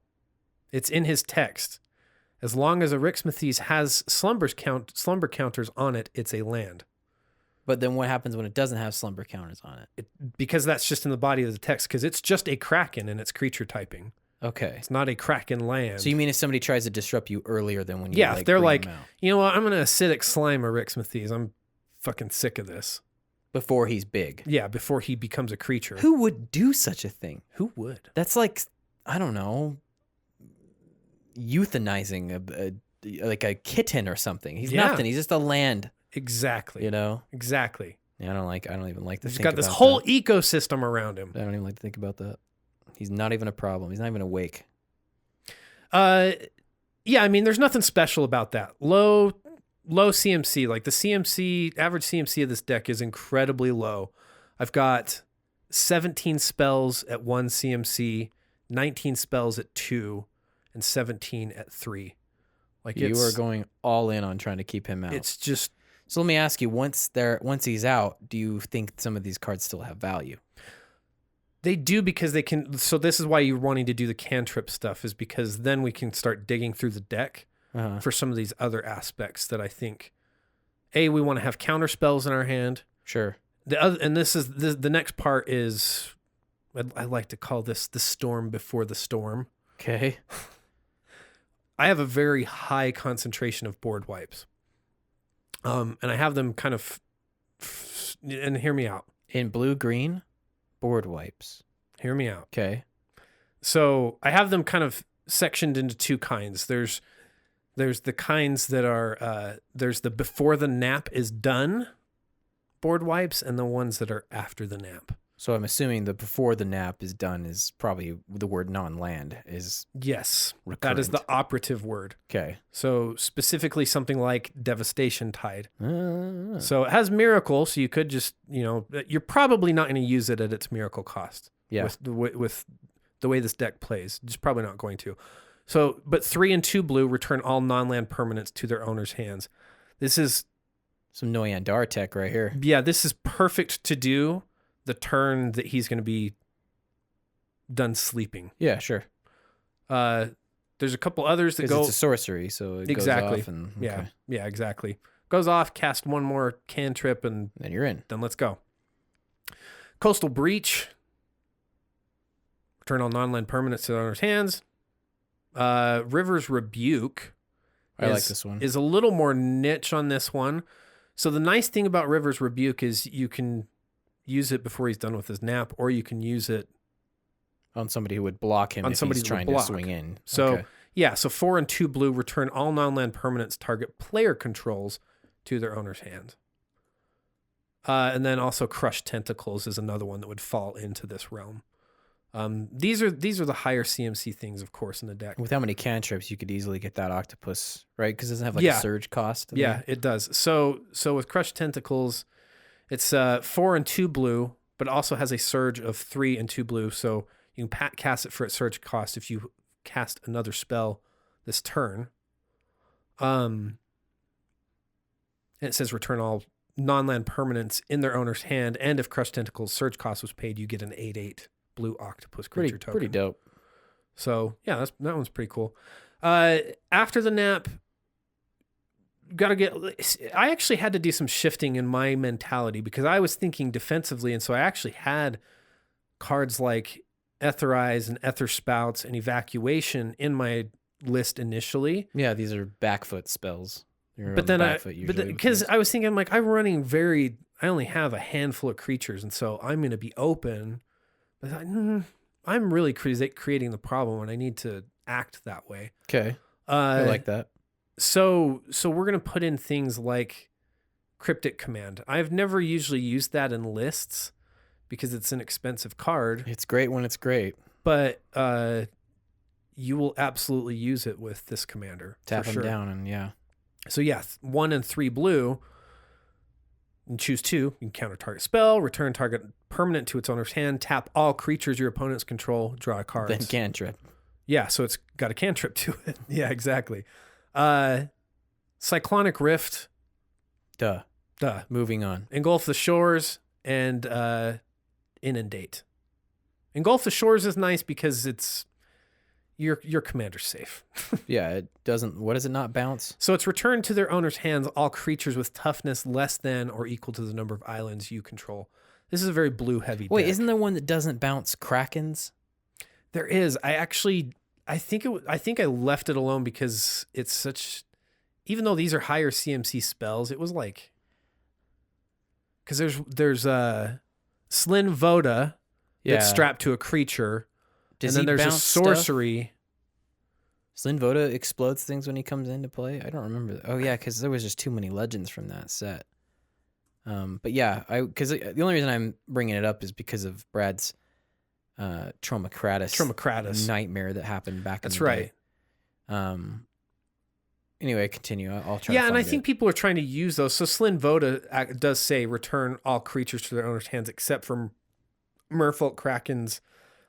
it's in his text. As long as Arixmethes has slumber counters on it, it's a land. But then what happens when it doesn't have slumber counters on it? Because that's just in the body of the text, because it's just a Kraken in its creature typing. Okay. It's not a Kraken land. So you mean if somebody tries to disrupt you earlier than when you yeah, if they're bring like, them out, you know what, I'm going to acidic slime Arixmethes. I'm fucking sick of this. before he's big. Yeah, before he becomes a creature. Who would do such a thing? Who would? That's like, I don't know, euthanizing like a kitten or something. He's Yeah. nothing. He's just a land, Exactly. you know? Exactly. Yeah, I don't even like to He's think got this about whole that. ecosystem around him. I don't even like to think about that. He's not even a problem. He's not even awake. Yeah, I mean, there's nothing special about that. Low CMC, like the CMC, average CMC of this deck is incredibly low. I've got 17 spells at 1 CMC, 19 spells at 2, and 17 at 3. Like You are going all in on trying to keep him out. It's just, So let me ask you, once he's out, do you think some of these cards still have value? they do because they can. So this is why you're wanting to do the cantrip stuff, is because then we can start digging through the deck for some of these other aspects that I think, we want to have counter spells in our hand. Sure. The other, and this is the next part is, I like to call this the storm before the storm. Okay. I have a very high concentration of board wipes, and I have them kind of, and hear me out. In blue-green, board wipes. Hear me out. Okay. So I have them kind of sectioned into two kinds. There's the kinds that are there's the before the nap is done board wipes, and the ones that are after the nap. So I'm assuming the before the nap is done is probably the word non-land is Yes, that is the recurrent. operative word. Okay. So specifically something like Devastation Tide. Uh, So it has Miracle, so you could just, you're probably not going to use it at its Miracle cost. Yeah. With the way this deck plays, just probably not going to. So, but 3 and 2 blue return all non-land permanents to their owner's hands. This is, some Noyandar tech right here. yeah, this is perfect to do the turn that he's going to be done sleeping. Yeah, sure. There's a couple others that Because go it's a sorcery, so it exactly. goes off and Yeah, exactly. Goes off, cast one more cantrip, and then you're in. then let's go. Coastal Breach. Return all non-land permanents to the owner's hands. River's Rebuke. I like this one. Is a little more niche on this one. So the nice thing about River's Rebuke is you can use it before he's done with his nap, or you can use it On somebody who would block him on if somebody he's who would trying to block. swing in. So Okay. yeah, so 4 and 2 blue return all non-land permanents target player controls to their owner's hand. And then also Crushed Tentacles is another one that would fall into this realm. These are the higher CMC things, of course, in the deck. With how many cantrips, you could easily get that octopus, right? Because it doesn't have like Yeah. a surge cost. Yeah, it does. So with Crushed Tentacles, it's 4 and 2 blue, but it also has a surge of 3 and 2 blue. So you can cast it for its surge cost if you cast another spell this turn. And it says return all non-land permanents in their owner's hand, and if Crushed Tentacles surge cost was paid, you get an 8/8 blue octopus creature token. Pretty dope. So yeah, that one's pretty cool. After the nap, I actually had to do some shifting in my mentality because I was thinking defensively, and so I actually had cards like Etherize and Ether Spouts and Evacuation in my list initially. Yeah, these are backfoot spells. But then because I was thinking, like, I'm running I only have a handful of creatures, and so I'm going to be open. But I'm really creating the problem when I need to act that way. Okay. I like that. So we're going to put in things like Cryptic Command. I've never usually used that in lists because it's an expensive card. It's great when it's great. But you will absolutely use it with this commander. Tap for them sure. down and yeah. So yeah, 1 and 3 blue. And choose 2. You can counter target spell, return target permanent to its owner's hand, tap all creatures your opponents control, draw a card. Then cantrip. Yeah, so it's got a cantrip to it. Yeah, exactly. Cyclonic Rift. Duh. Moving on. Engulf the Shores and Inundate. Engulf the Shores is nice because it's your commander's safe. Yeah, it doesn't. What does it not bounce? So it's returned to their owner's hands all creatures with toughness less than or equal to the number of islands you control. This is a very blue heavy Wait, deck. isn't there one that doesn't bounce Krakens? There is. I think I left it alone because it's such. Even though these are higher CMC spells, it was like. Because there's Slin Voda that's strapped to a creature. Does and then he there's a bounce sorcery. Slin Voda explodes things when he comes into play. I don't remember. Oh yeah, because there was just too many legends from that set. But yeah, because the only reason I'm bringing it up is because of Brad's Tromacratus nightmare that happened back in the day. That's right. Anyway, continue. I'll try. Yeah, and I think people are trying to use those. So Slin Voda does say return all creatures to their owner's hands except for merfolk, krakens,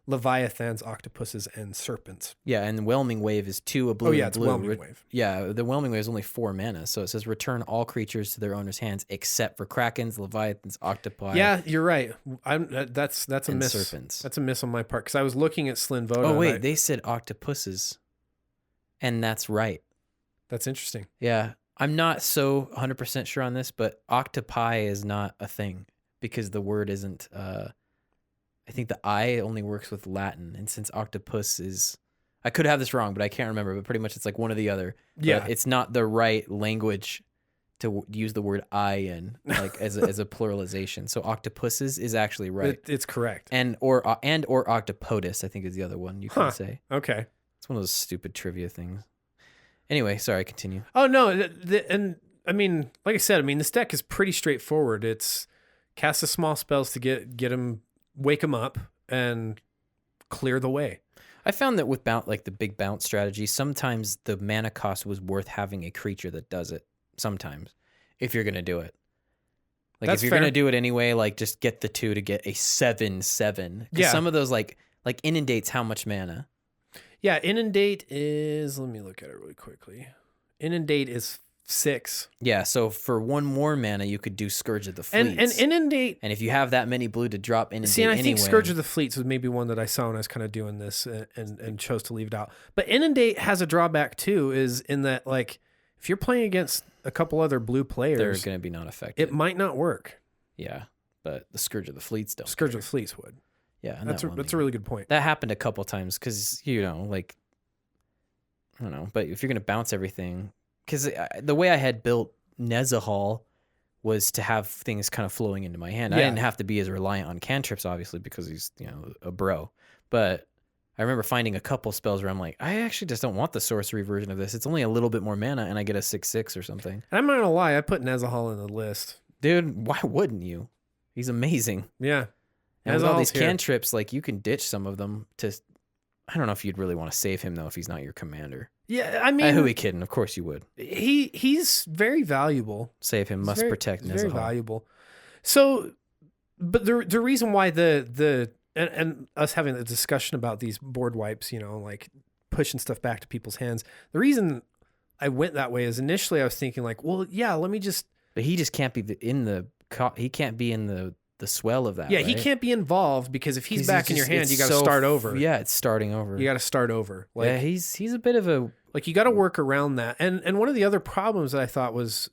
leviathans, octopuses, and serpents. Yeah, and Whelming Wave is 2 a blue. Oh yeah, and it's blue. Whelming Wave. Yeah, the Whelming Wave is only 4 mana, so it says return all creatures to their owner's hands except for krakens, leviathans, octopi. Yeah, you're right. That's a miss. Serpents. That's a miss on my part because I was looking at Slin Voda. Oh wait, they said octopuses, and that's right. That's interesting. Yeah, I'm not so 100% sure on this, but octopi is not a thing because the word isn't. I think the I only works with Latin, and since octopus is, I could have this wrong, but I can't remember. But pretty much, it's like one or the other. Yeah, but it's not the right language to use the word I in, like as a pluralization. So octopuses is actually right. It's correct. And or octopodus, I think is the other one you can say. Okay, it's one of those stupid trivia things. Anyway, sorry, continue. Oh no, and I mean, like I said, this deck is pretty straightforward. It's cast the small spells to get him. Wake them up and clear the way. I found that with like the big bounce strategy, sometimes the mana cost was worth having a creature that does it. Sometimes, if you're gonna do it, like That's if you're fair. gonna do it anyway, like just get the 2 to get a 7/7. Yeah. Some of those like Inundate's how much mana? Yeah, Inundate is. Let me look at it really quickly. Inundate is 6. Yeah, so for 1 more mana, you could do Scourge of the Fleets. And Inundate. And if you have that many blue to drop Inundate See, and I anyway, think Scourge of the Fleets was maybe one that I saw when I was kind of doing this and chose to leave it out. But Inundate has a drawback too, is in that like if you're playing against a couple other blue players, they're going to be not affected. It might not work. Yeah, but the Scourge of the Fleets don't. Scourge of the Fleets would. Yeah, and that's a really good point. That happened a couple times because I don't know. But if you're going to bounce everything, because the way I had built Nezahal was to have things kind of flowing into my hand. Yeah. I didn't have to be as reliant on cantrips, obviously, because he's a bro. But I remember finding a couple spells where I'm like, I actually just don't want the sorcery version of this. It's only a little bit more mana, and I get a 6/6 or something. And I'm not gonna lie, I put Nezahal in the list. Dude, why wouldn't you? He's amazing. Yeah. And with all these here. cantrips, like you can ditch some of them to. I don't know if you'd really want to save him though if he's not your commander. Yeah, I mean, who we kidding? Of course you would. He's very valuable. Save him. Must protect. He's very valuable. So, but the reason why and us having a discussion about these board wipes, like pushing stuff back to people's hands. The reason I went that way is initially I was thinking like, well, yeah, let me just. But he just can't be he can't be in the swell of that. Yeah, right? He can't be involved because if he's back in your hand, you got to start over. Yeah, it's starting over. You got to start over. Like, yeah, he's a bit of a you got to work around that. And one of the other problems that I thought was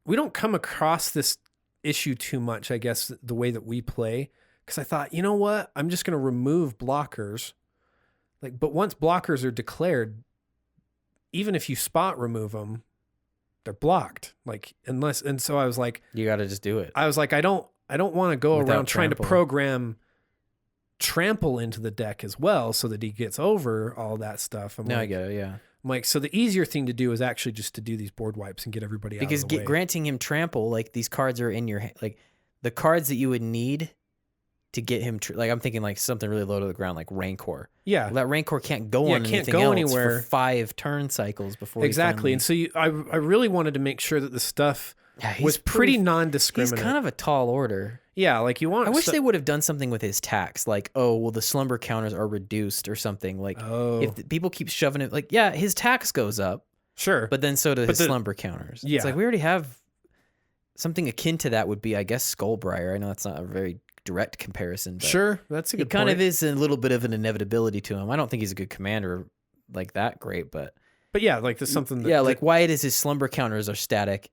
we don't come across this issue too much. I guess the way that we play because I thought, you know what? I'm just going to remove blockers. Like, but once blockers are declared, even if you spot remove them, they're blocked. Like, unless, and so I was like, You got to just do it. I was like, I don't want to go Without around trying to trample. program trample into the deck as well so that he gets over all that stuff. I'm No, I like, get it. Yeah. I'm like, so the easier thing to do is actually just to do these board wipes and get everybody Because out of the way. granting him trample, like these cards are in your hand. Like the cards that you would need to get him, like I'm thinking like something really low to the ground, like Rancor. Yeah. Well, that Rancor can't go Yeah, on it anything can't go else anywhere. for 5 turn cycles before Exactly. He And so I really wanted to make sure that the stuff finally, was pretty He's non-discriminate. kind of a tall order. Yeah, like you want. I wish they would have done something with his tax, like, oh, well, the slumber counters are reduced or something. Like, if people keep shoving it, like, yeah, his tax goes up, sure, but then so do his slumber counters. Yeah. It's like we already have something akin to that. Would be, I guess, Skullbriar. I know that's not a very direct comparison, but sure, that's a good it kind point. of is a little bit of an inevitability to him. I don't think he's a good commander like that great, but yeah, like there's something. That, yeah, like why does his slumber counters are static?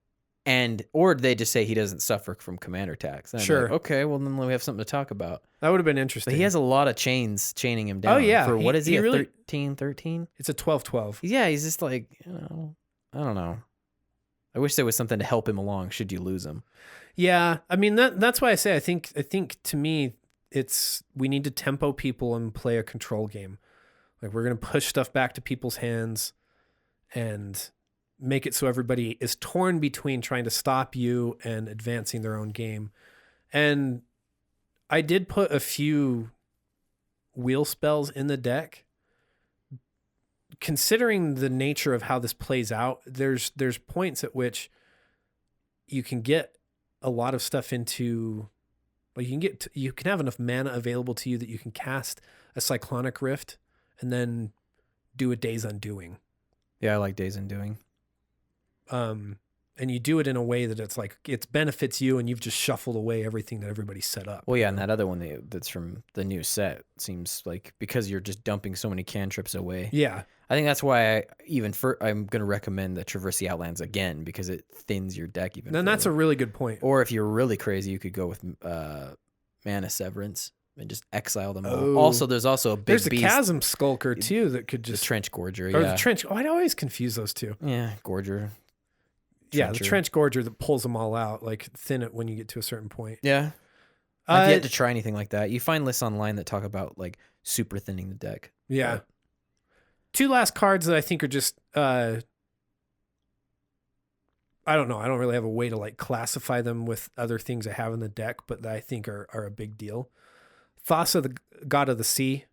Or they just say he doesn't suffer from commander tax. And I'm Sure. like, okay, well then we have something to talk about. that would have been interesting. But he has a lot of chains chaining him down. Oh, yeah. For what is he, He a really- 13? It's a 12-12. Yeah, he's just like, I don't know. I wish there was something to help him along should you lose him. Yeah, I mean that's why I say I think to me we need to tempo people and play a control game. Like we're gonna push stuff back to people's hands and make it so everybody is torn between trying to stop you and advancing their own game. And I did put a few wheel spells in the deck. Considering the nature of how this plays out, there's points at which you can get a lot of stuff into, like you can have enough mana available to you that you can cast a Cyclonic Rift and then do a Day's Undoing. Yeah, I like Days Undoing. And you do it in a way that it's like it benefits you and you've just shuffled away everything that everybody set up. Well, yeah, and that other one that's from the new set seems like because you're just dumping so many cantrips away. Yeah. I think that's why I'm going to recommend the Traverse the Outlands again because it thins your deck even And that's a further. really good point. Or if you're really crazy, you could go with Mana Severance and just exile them all. Oh. Also, there's also a big There's a beast, Chasm Skulker too that could the just Trench Gorger. or Yeah, the Trench. Oh, I always confuse those two. yeah, Gorger. Yeah, the Trencher. Trench Gorger that pulls them all out, like thin it when you get to a certain point. Yeah, I've yet to try anything like that. You find lists online that talk about like super thinning the deck. Yeah. But- Two last cards that I think are just I don't know. I don't really have a way to like classify them with other things I have in the deck, but that I think are a big deal. Thassa, the God of the Sea.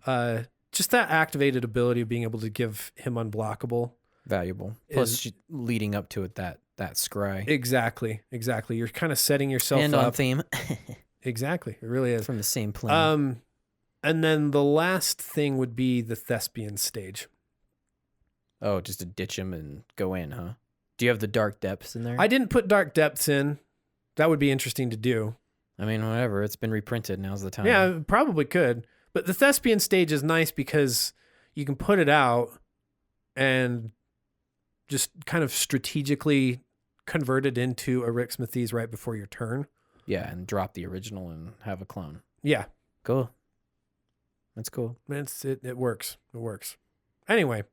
Just that activated ability of being able to give him unblockable. Valuable. Plus, leading up to it, that scry Exactly. You're kind of setting yourself and up. on theme Exactly. It really is. from the same plane. And then the last thing would be the Thespian stage. Oh, just to ditch him and go in, huh? Do you have the Dark Depths in there? I didn't put Dark Depths in. That would be interesting to do. I mean, whatever. It's been reprinted. Now's the time. Yeah, probably could. But the Thespian stage is nice because you can put it out and just kind of strategically convert it into Arixmethes right before your turn. Yeah, and drop the original and have a clone. Yeah, Cool. That's cool. it works. It works. Anyway.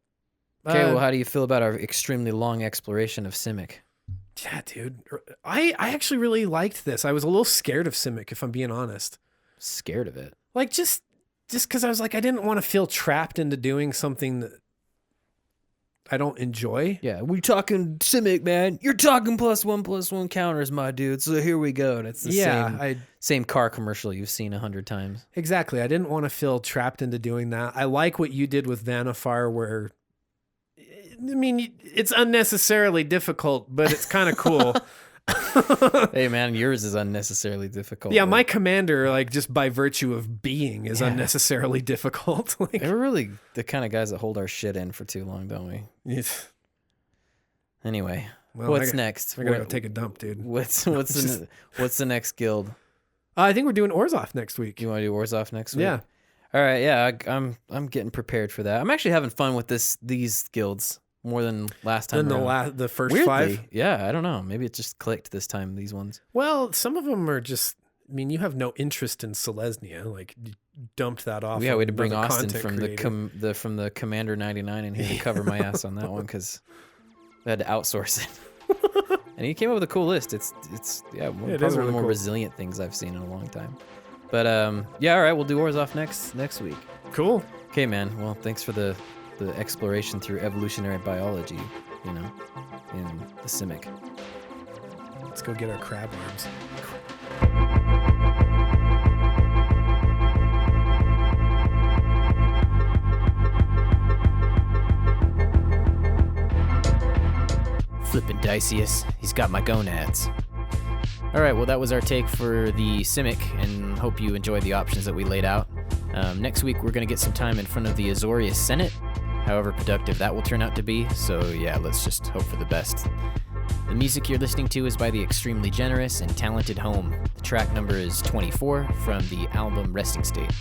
Okay, well, how do you feel about our extremely long exploration of Simic? Yeah, dude. I actually really liked this. I was a little scared of Simic, if I'm being honest. Scared of it. Like, just because I was like, I didn't want to feel trapped into doing something that I don't enjoy. Yeah, we're talking Simic, man. You're talking +1/+1 counters, my dude. So here we go. That's the same car commercial you've seen 100 times. Exactly. I didn't want to feel trapped into doing that. I like what you did with Vannifar, where, I mean, it's unnecessarily difficult, but it's kind of cool. Hey, man, yours is unnecessarily difficult. Yeah, but my commander, like, just by virtue of being, is Yeah. unnecessarily difficult. Like, We're really the kind of guys that hold our shit in for too long, don't we? it's- Anyway, well, what's next? I gotta go take a dump, dude. What's what's the next guild? I think we're doing Orzhov next week. You want to do Orzhov next week? Yeah. All right. Yeah, I'm getting prepared for that. I'm actually having fun with these guilds more than last time. Then around. the first Weirdly, five. yeah. I don't know. Maybe it just clicked this time. These ones. Well, some of them are just. I mean, you have no interest in Selesnya. Like, you dumped that off. Yeah, on we had to bring another Austin content from creator. from the Commander 99 in here to cover my ass on that one because I had to outsource it. And he came up with a cool list. It's Yeah, it probably is one of really the more cool. resilient things I've seen in a long time. But yeah, all right, we'll do Wars Off next week. Cool. Okay, man. Well, thanks for the exploration through evolutionary biology, in the Simic. Let's go get our crab arms. Flippin' Dicius, he's got my gonads. All right, well, that was our take for the Simic, and hope you enjoyed the options that we laid out. Next week, we're going to get some time in front of the Azorius Senate, however productive that will turn out to be, so yeah, let's just hope for the best. The music you're listening to is by the extremely generous and talented Home. The track number is 24 from the album Resting State.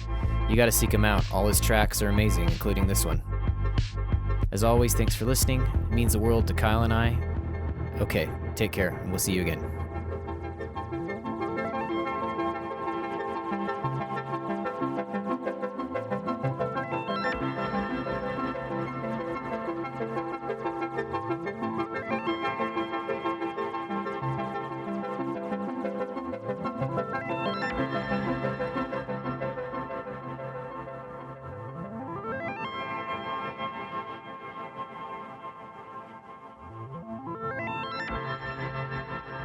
You gotta seek him out, all his tracks are amazing, including this one. As always, thanks for listening, it means the world to Kyle and I. Okay, take care, and we'll see you again.